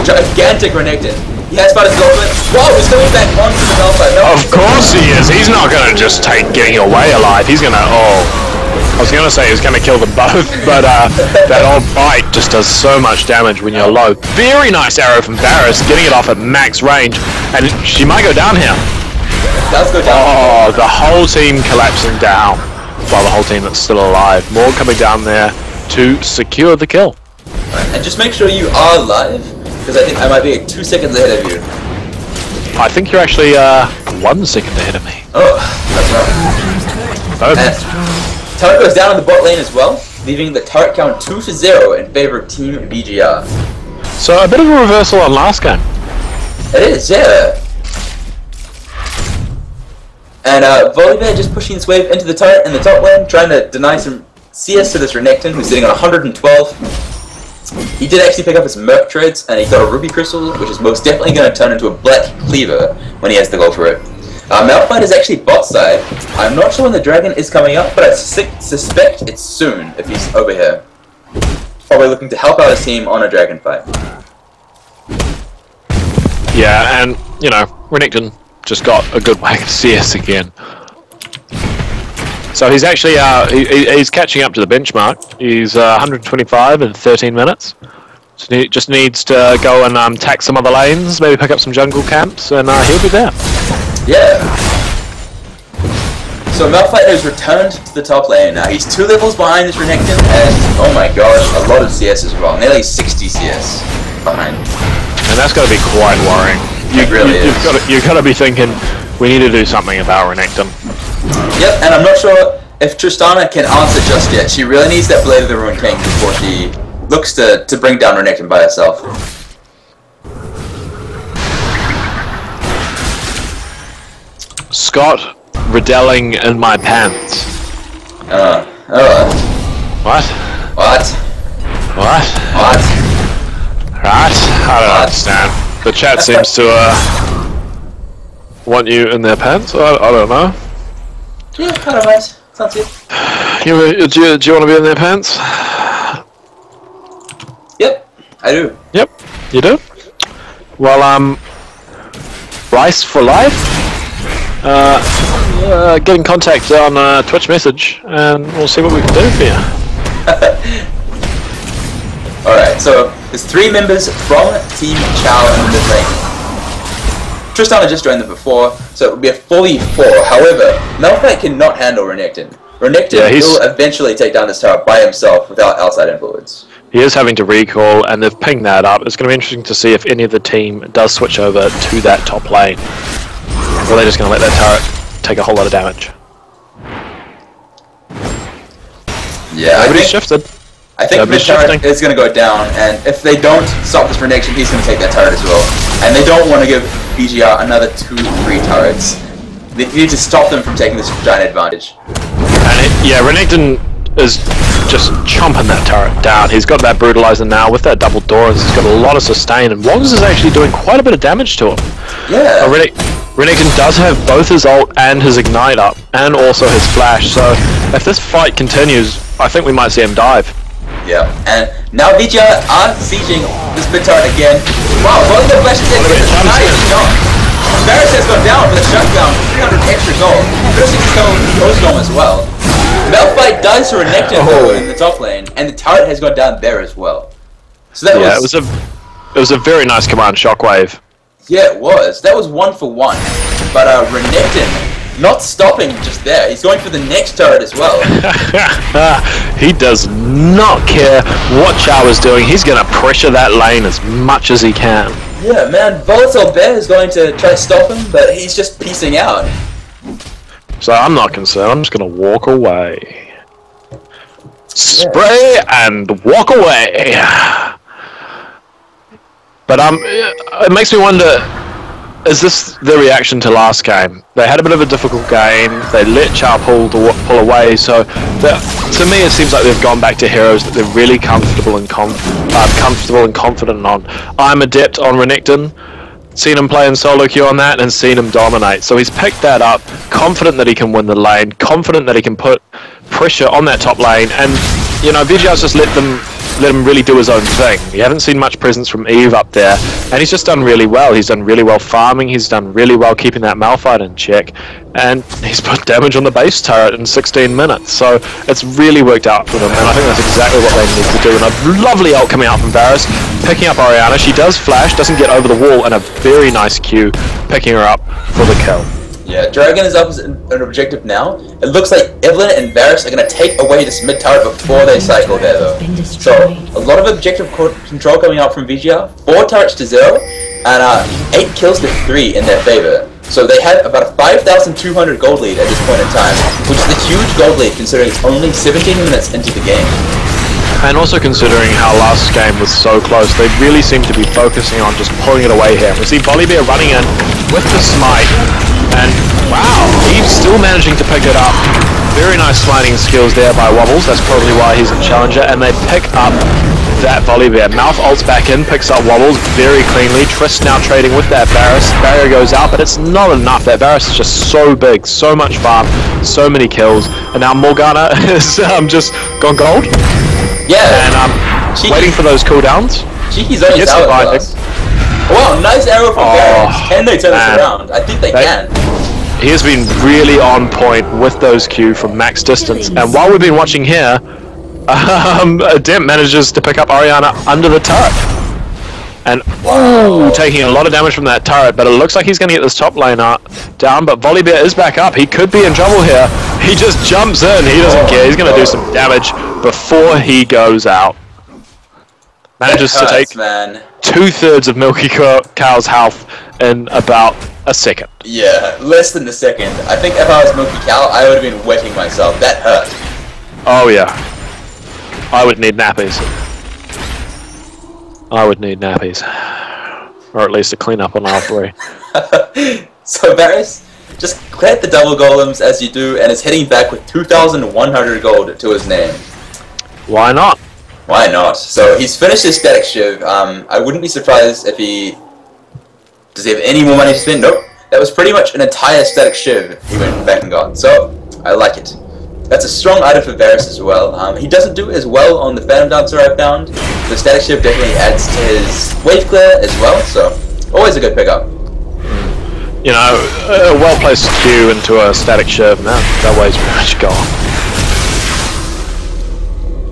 gigantic Renekton. He has spotted his ultimate. Whoa, he's coming back onto the Malphite. No, of course he is. He's not going to just take getting away alive. He's going to, I was going to say he's going to kill them both, but that old bite just does so much damage when you're low. Very nice arrow from Varus, getting it off at max range, and she might go down here. It does go down. Oh, the whole team collapsing down. Well, the whole team that's still alive. More coming down there to secure the kill. Right, and just make sure you are live, because I think I might be like 2 seconds ahead of you. I think you're actually 1 second ahead of me. Oh, that's right. Oh. And turret goes down on the bot lane as well, leaving the turret count 2-0 in favor of Team VGR. So a bit of a reversal on last game. It is, yeah. And Volibear just pushing his wave into the turret in the top lane, trying to deny some CS to this Renekton, who's sitting on 112. He did actually pick up his Merc treads, and he got a Ruby Crystal, which is most definitely going to turn into a Black Cleaver when he has to go for it. Malphite is actually bot side. I'm not sure when the dragon is coming up, but I suspect it's soon if he's over here. Probably looking to help out his team on a dragon fight. Yeah, and, you know, Renekton just got a good whack of CS again. So he's actually, he's catching up to the benchmark. He's 125 in 13 minutes. So he just needs to go and tack some other lanes, maybe pick up some jungle camps, and he'll be there. Yeah. So Malphite has returned to the top lane now. He's 2 levels behind this Renekton, and oh my gosh, a lot of CS as well. Nearly 60 CS behind. And that's got to be quite worrying. You've got to be thinking, we need to do something about Renekton. Yep, and I'm not sure if Tristana can answer just yet. She really needs that Blade of the Ruined King before she looks to bring down Renekton by herself. Scott Ridelling in my pants. What? What? What? What? Right? I don't understand. The chat seems to want you in their pants. I don't know. Yeah, kind of nice. Sounds good. Do you want to be in their pants? Yep, I do. Yep, you do? Well, Rice for life? Get in contact on Twitch message, and we'll see what we can do for you. Alright, so there's 3 members from Team Chow in the mid lane. Tristana just joined them before, so it would be a 4v4. However, Malphite cannot handle Renekton. Renekton will eventually take down this tower by himself without outside influence. He is having to recall, and they've pinged that up. It's going to be interesting to see if any of the team does switch over to that top lane. Or they're just going to let that turret take a whole lot of damage. Yeah, Nobody's shifted. I think the turret is going to go down, and if they don't stop this Renekton, he's going to take that turret as well. And they don't want to give VGR another 2-3 turrets. They need to stop them from taking this giant advantage. And yeah, Renekton is just chomping that turret down. He's got that brutalizer now with that double door. He's got a lot of sustain, and Wogs is actually doing quite a bit of damage to him. Yeah. Renekton does have both his ult and his ignite up, and also his flash. So if this fight continues, I think we might see him dive. Yeah, and now VGR are sieging this mid turret again. Wow, both the flashes in with a nice shot. Varus has gone down with a shutdown, 300 extra gold. Piercing his Ozone as well. Malphite dies to Renekton though in the top lane, and the turret has gone down there as well. So that it was a very nice command shockwave. Yeah, it was. That was 1 for 1. But Renekton not stopping just there. He's going for the next turret as well. He does not care what Chow is doing. He's going to pressure that lane as much as he can. Yeah, man. Volatile Bear is going to try to stop him, but he's just piecing out. So I'm not concerned. I'm just going to walk away. Spray and walk away. But it makes me wonder, is this the reaction to last game? They had a bit of a difficult game. They let Chow pull away. So to me, it seems like they've gone back to heroes that they're really comfortable and confident on. I'm adept on Renekton. Seen him play in solo queue on that and seen him dominate. So he's picked that up, confident that he can win the lane, confident that he can put pressure on that top lane, and you know, VGR's just let him really do his own thing. You haven't seen much presence from Eve up there, and he's just done really well. He's done really well farming, he's done really well keeping that Malphite in check, and he's put damage on the base turret in 16 minutes. So it's really worked out for them, and I think that's exactly what they need to do. And a lovely ult coming out from Varus, picking up Orianna. She does flash, doesn't get over the wall, and a very nice Q, picking her up for the kill. Yeah, Dragon is up as an objective now. It looks like Evelyn and Varus are going to take away this mid turret before they cycle there, though. So, a lot of objective control coming out from VGR. 4 turrets to 0, and 8 kills to 3 in their favor. So they have about a 5,200 gold lead at this point in time, which is a huge gold lead considering it's only 17 minutes into the game. And also considering how last game was so close, they really seem to be focusing on just pulling it away here. We see Volibear running in with the smite, and wow, he's still managing to pick it up. Very nice smiting skills there by Wobbles, that's probably why he's in Challenger, and they pick up that Volibear. Mouth ults back in, picks up Wobbles very cleanly. Triss now trading with that Varus. Barrier goes out, but it's not enough. That Varus is just so big, so much farm, so many kills, and now Morgana is just gone gold. Yeah, and waiting for those cooldowns. Cheeky's on his hourglass. Wow, nice arrow from Varus. Can they turn this around? I think they can. He has been really on point with those Q from max distance, and while we've been watching here, Demp manages to pick up Orianna under the turret. And taking a lot of damage from that turret, but it looks like he's going to get this top laner down, but Volibear is back up. He could be in trouble here. He just jumps in. He doesn't care. He's going to do some damage before he goes out. Manages to take 2/3 of Milky Cow's health in about a second. Yeah, less than a second. I think if I was Milky Cow, I would have been wetting myself. That hurt. Oh yeah. I would need nappies. I would need nappies. Or at least a cleanup on all 3. So Varus just cleared the double golems as you do, and is heading back with 2,100 gold to his name. Why not? Why not? So he's finished his static shiv. I wouldn't be surprised if he... Does he have any more money to spend? Nope. That was pretty much an entire static shiv he went back and got. So, I like it. That's a strong item for Varus as well. He doesn't do as well on the Phantom Dancer I found. The static shiv definitely adds to his wave clear as well, so always a good pickup. You know, a well-placed Q into a static shiv, now that wave's pretty much gone.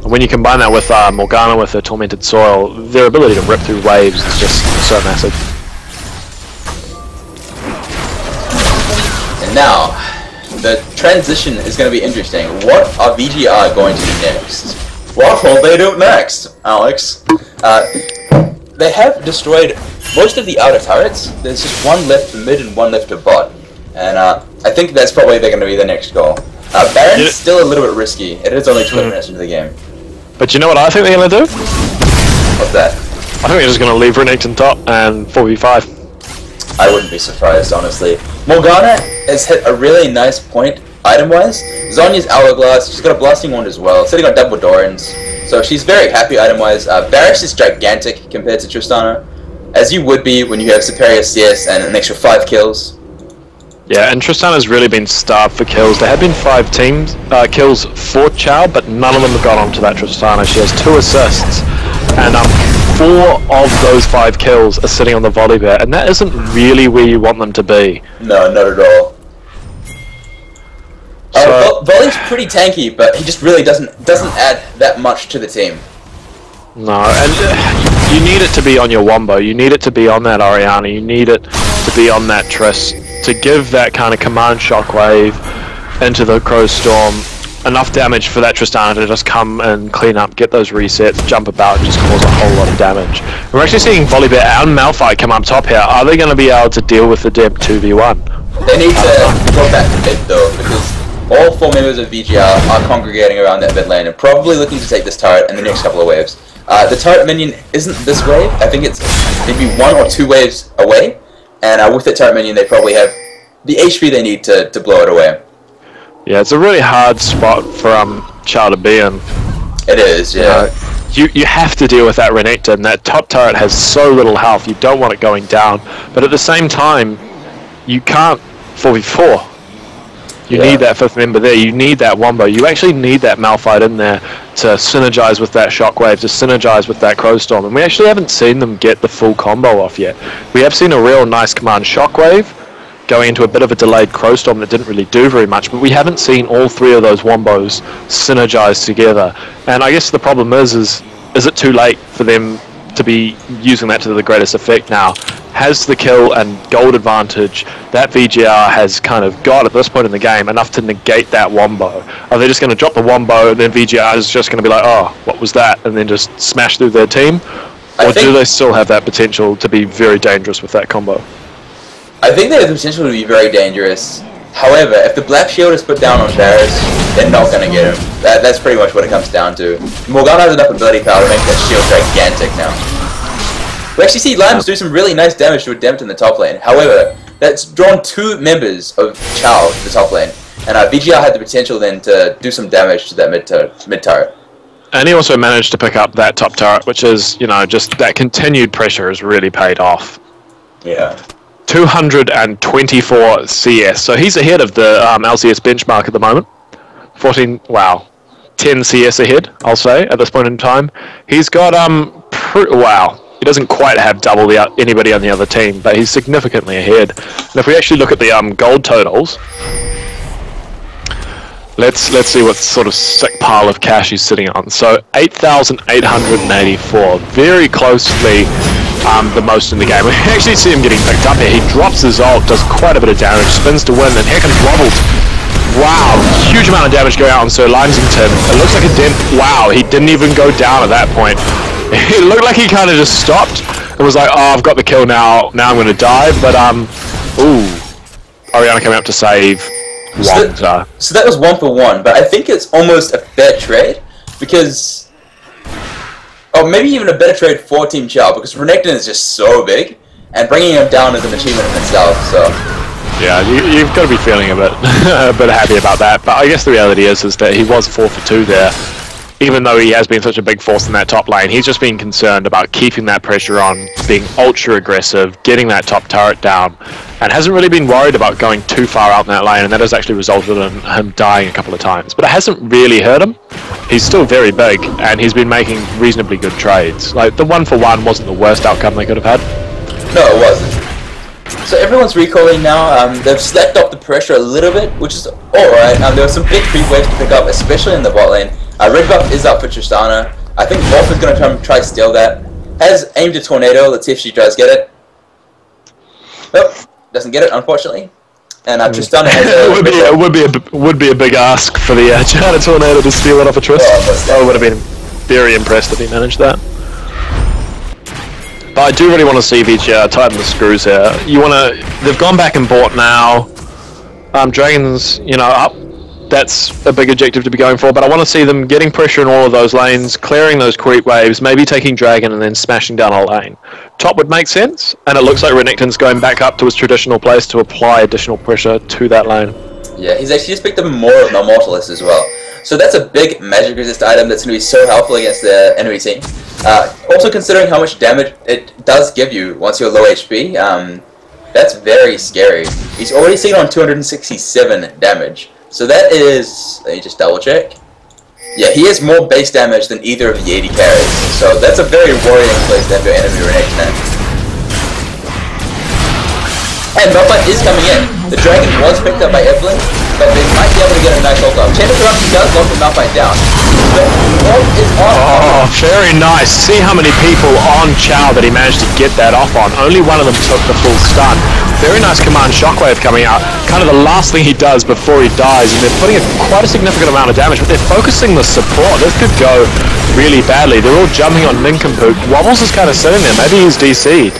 And when you combine that with Morgana with the Tormented Soil, their ability to rip through waves is just so massive. And now, the transition is going to be interesting. What are VGR going to do next? What will they do next, Alex? They have destroyed most of the outer turrets. There's just one left for mid and one left for bot. And I think that's probably they're going to be the next goal. Baron's still a little bit risky. It is only 20 minutes into the game. But you know what I think they're going to do? What's that? I think they're just going to leave Renekton top and 4v5. I wouldn't be surprised, honestly. Morgana has hit a really nice point item-wise. Zhonya's Hourglass, she's got a Blasting Wand as well, sitting on double Dorans. So she's very happy item-wise. Varus is gigantic compared to Tristana, as you would be when you have superior CS and an extra 5 kills. Yeah, and Tristana's really been starved for kills. There have been 5 kills for Chow, but none of them have gone on to that Tristana. She has 2 assists, and 4 of those 5 kills are sitting on the Volibear, and that isn't really where you want them to be. No, not at all. So, Volley's pretty tanky, but he just really doesn't add that much to the team. No, and you need it to be on your Wombo, you need it to be on that Orianna, you need it to be on that Triss, to give that kind of command shockwave into the Crow Storm, enough damage for that Tristana to just come and clean up, get those resets, jump about, and just cause a whole lot of damage. We're actually seeing Volibear and Malphite come up top here. Are they going to be able to deal with the Demp 2v1? They need to go back to mid though, because all 4 members of VGR are congregating around that mid lane and probably looking to take this turret in the next couple of waves. The turret minion isn't this wave. I think it's maybe 1 or 2 waves away, and with the turret minion they probably have the HP they need to blow it away. Yeah, it's a really hard spot for Chow to be in. It is, yeah. You have to deal with that Renekton. That top turret has so little health, you don't want it going down. But at the same time, you can't 4v4. You need that 5th member there, you need that Wombo, you actually need that Malphite in there to synergize with that Shockwave, to synergize with that Crowstorm, and we actually haven't seen them get the full combo off yet. We have seen a real nice command Shockwave, going into a bit of a delayed Crowstorm that didn't really do very much, but we haven't seen all 3 of those Wombos synergize together. And I guess the problem is it too late for them to be using that to the greatest effect now? has the kill and gold advantage that VGR has kind of got at this point in the game, enough to negate that wombo? Are they just going to drop the wombo and then VGR is just going to be like, oh, what was that, and then just smash through their team? Or do they still have that potential to be very dangerous with that combo? I think they have the potential to be very dangerous. However, if the Black Shield is put down on Varus, they're not going to get him. That's pretty much what it comes down to. Morgana has enough ability power to make that shield gigantic now. We actually see Limes do some really nice damage to a Dempt in the top lane. However, that's drawn 2 members of Chow to the top lane. And VGR had the potential then to do some damage to that mid turret. And he also managed to pick up that top turret, which is, you know, just that continued pressure has really paid off. Yeah. 224 CS, so he's ahead of the LCS benchmark at the moment. 10 CS ahead, I'll say, at this point in time. He's got, he doesn't quite have double anybody on the other team, but he's significantly ahead. And if we actually look at the gold totals, let's see what sort of sick pile of cash he's sitting on. So 8,884, very closely the most in the game. We actually see him getting picked up here. He drops his ult, does quite a bit of damage, spins to win, and here comes Wobbles. Wow, huge amount of damage going out on Sir Limesington. It looks like a dent. Wow, he didn't even go down at that point. It looked like he kind of just stopped and was like, oh, I've got the kill now. Now I'm going to die. But, Orianna coming up to save. So that was 1 for 1, but I think it's almost a fair trade because... Or maybe even a better trade for Team Chow, because Renekton is just so big, and bringing him down is an achievement in itself, so... Yeah, you've got to be feeling a bit happy about that, but I guess the reality is that he was 4 for 2 there. Even though he has been such a big force in that top lane, he's just been concerned about keeping that pressure on, being ultra aggressive, getting that top turret down, and hasn't really been worried about going too far out in that lane, and that has actually resulted in him dying a couple of times. But it hasn't really hurt him. He's still very big, and he's been making reasonably good trades. Like, the 1 for 1 wasn't the worst outcome they could have had. No, it wasn't. So everyone's recalling now. They've slacked up the pressure a little bit, which is alright. There were some big creep waves to pick up, especially in the bot lane. Red buff is up for Tristana. I think Wolf is going to try to steal that. Has aimed a tornado. Let's see if she does get it. Nope, doesn't get it, unfortunately. And Tristana has it would be a big ask for the China tornado to steal it off a Trist. I would have been very impressed if he managed that. But I do really want to see VGR tighten the screws here. They've gone back and bought now. Dragons, up. That's a big objective to be going for, but I want to see them getting pressure in all of those lanes, clearing those creep waves, maybe taking Dragon and then smashing down a lane. Top would make sense, and it looks like Renekton's going back up to his traditional place to apply additional pressure to that lane. Yeah, he's actually just picked up more of an Immortalist as well. So that's a big magic resist item that's going to be so helpful against the enemy team. Also considering how much damage it does give you once you're low HP, that's very scary. He's already seen on 267 damage. So that is, let me just double check. Yeah, he has more base damage than either of the 80 carries. So that's a very worrying place to have your enemy Renekton at. And Malphite is coming in. The dragon was picked up by Evelyn, but they might be able to get a nice ult off. Chain of Corruption does lock the Malphite down. But Wolf is on. Oh, very nice. See how many people on Chow that he managed to get that off on. Only one of them took the full stun. Very nice command shockwave coming out. Kind of the last thing he does before he dies, and they're putting quite a significant amount of damage, but they're focusing the support. This could go really badly. They're all jumping on Nincompoop. Wobbles is kind of sitting there. Maybe he's DC'd.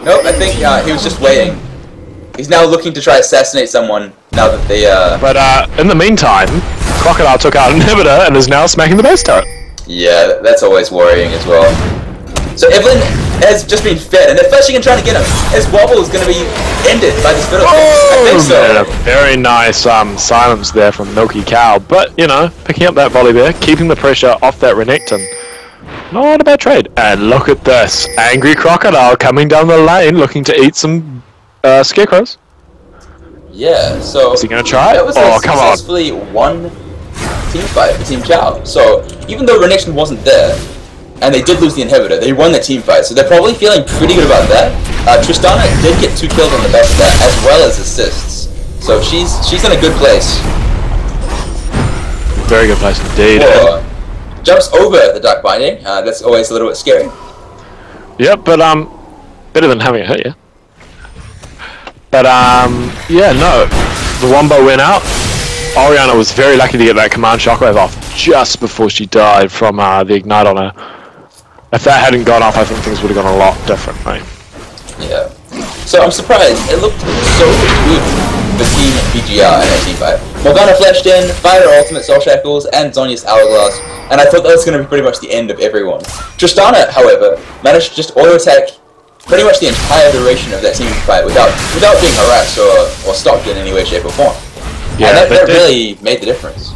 Nope, I think he was just waiting. He's now looking to try to assassinate someone now that they, But, in the meantime, Crocodile took out Inhibitor and is now smacking the base turret. Yeah, that's always worrying as well. So Evelyn has just been fed, and they're flashing and trying to get him. His Wobble is going to be ended by this fiddle. I think so. Yeah, very nice silence there from Milky Cow. But, picking up that volley there, keeping the pressure off that Renekton. Not a bad trade. And look at this. Angry Crocodile coming down the lane looking to eat some scarecrows. Yeah, so... Is he going to try? That was successfully one team fight for Team Chow. So, even though Renekton wasn't there, and they did lose the inhibitor, they won the team fight, so they're probably feeling pretty good about that. Tristana did get 2 kills on the back of that, as well as assists. So she's in a good place. Very good place indeed. Jumps over the Dark Binding, that's always a little bit scary. Yep, but better than having it hit you. But yeah, no, the Wombo went out. Oriana was very lucky to get that command shockwave off just before she died from the ignite on her. If that hadn't gone off, I think things would have gone a lot differently. Yeah. So I'm surprised. It looked so good for Team VGR in that team fight. Morgana flashed in, fired her ultimate Soul Shackles, and Zhonya's Hourglass, and I thought that was going to be pretty much the end of everyone. Tristana, however, managed to just auto-attack pretty much the entire duration of that team fight without being harassed or stopped in any way, shape, or form. Yeah, and that really made the difference.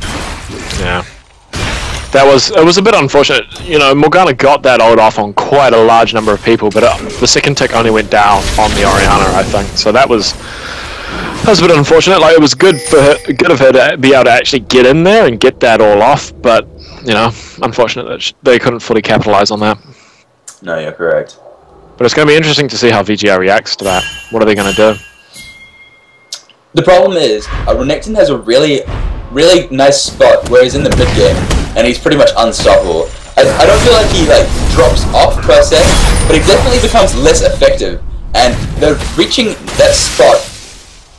Yeah. It was a bit unfortunate. You know, Morgana got that ult off on quite a large number of people, but the second tick only went down on the Oriana, I think. So that was a bit unfortunate. Like, it was good of her to be able to actually get in there and get that all off, but you know, unfortunate that they couldn't fully capitalize on that. No, you're correct. But it's going to be interesting to see how VGR reacts to that. What are they going to do? The problem is, Renekton has a really nice spot where he's in the mid game, and he's pretty much unstoppable. I don't feel like he drops off per se, but he definitely becomes less effective, and they're reaching that spot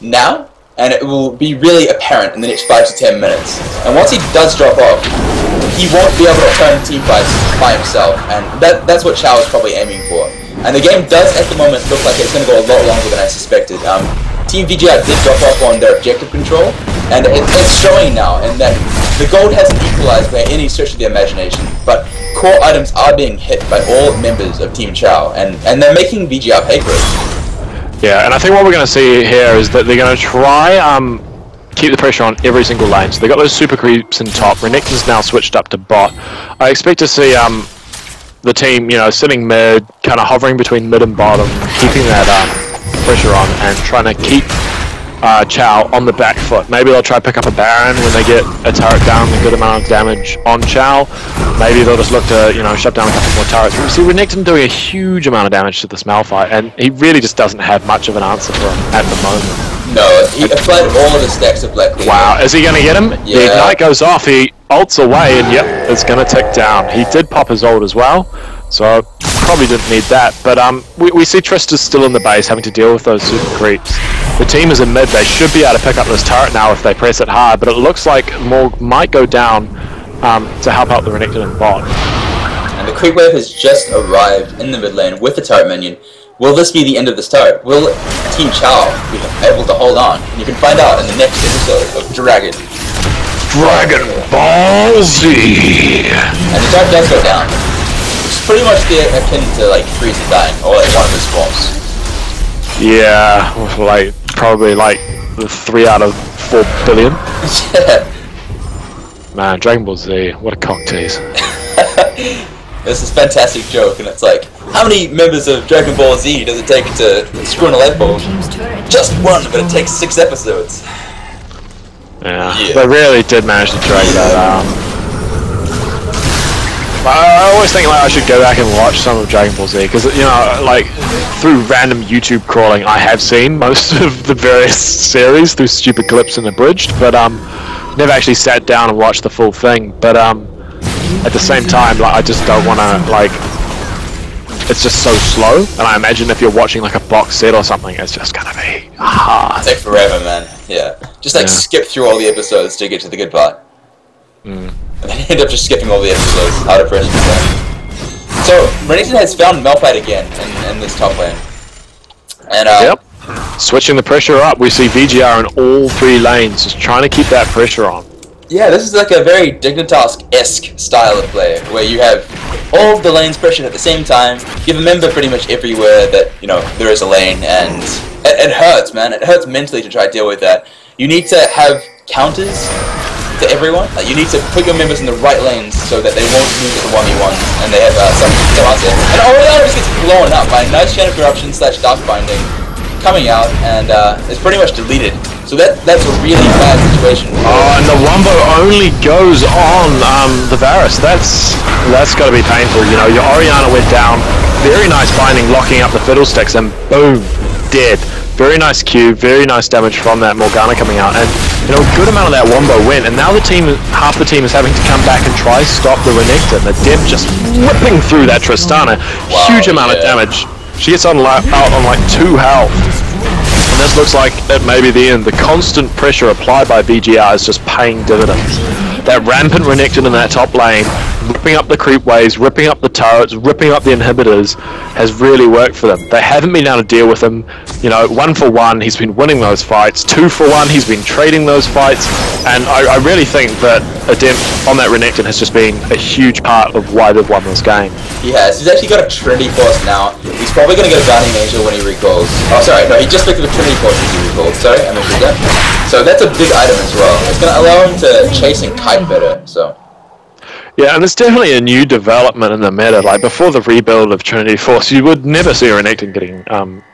now, and it will be really apparent in the next 5 to 10 minutes. And once he does drop off, he won't be able to turn team fights by himself, and that's what Chow is probably aiming for. And the game does at the moment look like it's going to go a lot longer than I suspected. Team VGR did drop off on their objective control, and it's showing now, and that the gold hasn't equalized by any stretch of the imagination, but core items are being hit by all members of Team Chow, and they're making VGR pay for it. Yeah, and I think what we're going to see here is that they're going to try keep the pressure on every single lane. So they got those super creeps in top. Renekton's now switched up to bot. I expect to see the team, you know, sitting mid, kind of hovering between mid and bottom, keeping that pressure on and trying to keep Chow on the back foot. Maybe they'll try to pick up a Baron when they get a turret down, a good amount of damage on Chow. Maybe they'll just look to, you know, shut down a couple more turrets. We see Renekton doing a huge amount of damage to this Malphite, and he really just doesn't have much of an answer for him at the moment. No, he applied all of his stacks of Black Leader. Wow, is he going to get him? Yeah. The ignite goes off, he ults away, and yep, it's going to tick down. He did pop his ult as well, so probably didn't need that. But we see Trista's still in the base, having to deal with those super creeps. The team is in mid, they should be able to pick up this turret now if they press it hard, but it looks like Morg might go down to help out the Renekton and bot. And the creep wave has just arrived in the mid lane with the turret minion. Will this be the end of this turret? Will Team Chow be able to hold on? And you can find out in the next episode of Dragon Ball Z! And the turret does go down. Which is pretty much akin to like freeze and dying, or like one of his forms. Yeah, like probably like 3 out of 4 billion. Yeah. Man, Dragon Ball Z, what a cock tease. This is a fantastic joke, and it's like, how many members of Dragon Ball Z does it take to screw in a light bulb? Just one, but it takes 6 episodes. Yeah, they really did manage to drag that out. I always think like I should go back and watch some of Dragon Ball Z, because, you know, like, through random YouTube crawling, I have seen most of the various series through stupid clips and abridged, but never actually sat down and watched the full thing. But at the same time, like, I just don't want to, like, it's just so slow, and I imagine if you're watching like a box set or something, it's just gonna be hard. It takes forever, man. Yeah, just like skip through all the episodes to get to the good part. And then end up just skipping all the episodes. How depressing is that? So Renekton has found Malphite again in this top lane, and switching the pressure up. We see VGR in all 3 lanes, just trying to keep that pressure on. Yeah, this is like a very Dignitas-esque style of play, where you have all of the lanes pressured at the same time. You have a member pretty much everywhere that, you know, there is a lane, and it hurts, man. It hurts mentally to try to deal with that. You need to have counters to everyone. Like, you need to put your members in the right lanes so that they won't lose at the 1v1s, and they have some answer. And Oriana just gets blown up by a nice chain of corruption / dark binding coming out, and it's pretty much deleted. So that's a really bad situation. Oh, and the Wombo only goes on the Varus. That's got to be painful. You know, your Oriana went down. Very nice binding, locking up the Fiddlesticks, and boom, dead. Very nice Q, very nice damage from that Morgana coming out, and you know, a good amount of that Wombo went. And now half the team is having to come back and try stop the Renekton. The Deb just whipping through that Tristana. Huge amount of damage. She gets out on like 2 health. And this looks like it may be the end. The constant pressure applied by VGR is just paying dividends. That rampant Renekton in that top lane, ripping up the creep waves, ripping up the turrets, ripping up the inhibitors, has really worked for them. They haven't been able to deal with him. You know, 1 for 1, he's been winning those fights. 2 for 1, he's been trading those fights. And I really think that Adempt on that Renekton has just been a huge part of why they've won this game. He has. He's actually got a Trinity Force now. He's probably going to get a Guardian Angel when he recalls. Oh, sorry. No, he just picked up a Trinity Force when he recalled. Sorry, I mentioned that. So that's a big item as well. It's going to allow him to chase and kite better, so... Yeah, and it's definitely a new development in the meta. Like, before the rebuild of Trinity Force, you would never see a Renekton getting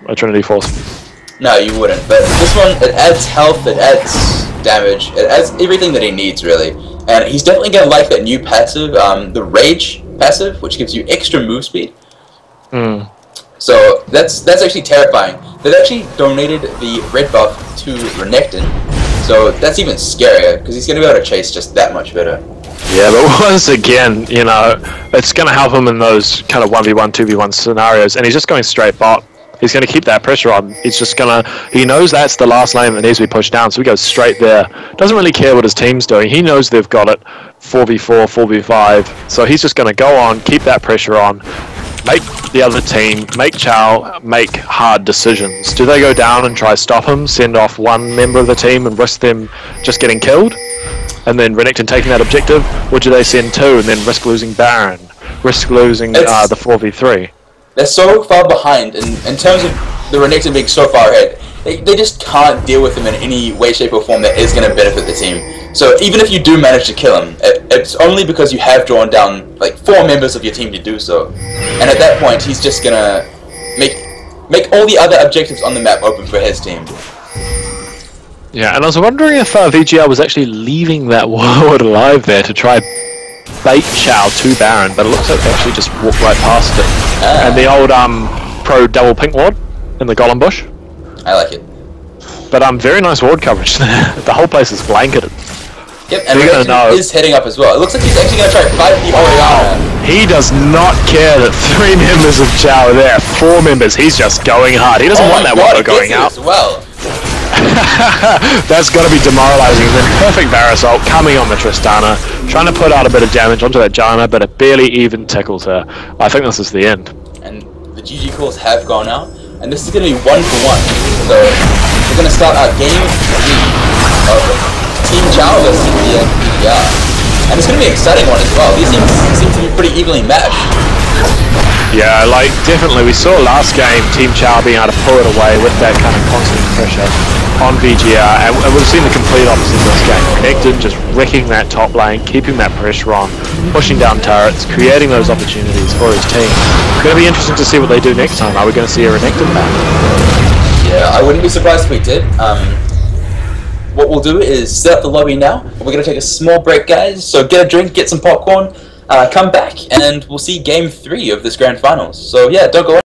a Trinity Force. No, you wouldn't. But this one, it adds health, it adds damage, it adds everything that he needs, really. And he's definitely going to like that new passive, the Rage passive, which gives you extra move speed. So that's actually terrifying. They've actually donated the red buff to Renekton, so that's even scarier, because he's going to be able to chase just that much better. Yeah, but once again, you know, it's going to help him in those kind of 1v1, 2v1 scenarios, and he's just going straight bot. He's going to keep that pressure on. He's just going to... He knows that's the last lane that needs to be pushed down, so he goes straight there. Doesn't really care what his team's doing. He knows they've got it. 4v4, 4v5. So he's just going to go on, keep that pressure on, make the other team, make Chow, make hard decisions. Do they go down and try stop him, send off one member of the team and risk them just getting killed? And then Renekton taking that objective? Or do they send 2 and then risk losing Baron? Risk losing the 4v3? They're so far behind in terms of the Renekton being so far ahead. They just can't deal with him in any way, shape, or form that is going to benefit the team. So even if you do manage to kill him, it's only because you have drawn down like 4 members of your team to do so. And at that point, he's just going to make all the other objectives on the map open for his team. Yeah, and I was wondering if VGR was actually leaving that ward alive there to try bait Chow to Baron, but it looks like they actually just walked right past it. And the old pro double pink ward in the Golem Bush. I like it. But very nice ward coverage there. The whole place is blanketed. Yep, and Renekton is heading up as well. It looks like he's actually going to try to fight the Oriana. He does not care that 3 members of Chow are there. 4 members, he's just going hard. He doesn't want that water going out. As well. That's got to be demoralizing. Then perfect Varus ult coming on the Tristana, trying to put out a bit of damage onto that Janna, but it barely even tickles her. I think this is the end. And the GG calls have gone out, and this is going to be 1 for 1. So we're going to start our game 3 of Team Chow versus VGR. And it's going to be an exciting one as well. These teams seem to be pretty evenly matched. Yeah, like, definitely. We saw last game Team Chow being able to pull it away with that kind of constant pressure on VGR, and we've seen the complete opposite in this game. Renekton just wrecking that top lane, keeping that pressure on, pushing down turrets, creating those opportunities for his team. It's going to be interesting to see what they do next time. Are we going to see a Renekton back? Yeah, I wouldn't be surprised if we did. What we'll do is set up the lobby now. We're going to take a small break, guys, so get a drink, get some popcorn, come back, and we'll see Game 3 of this Grand Finals. So yeah, don't go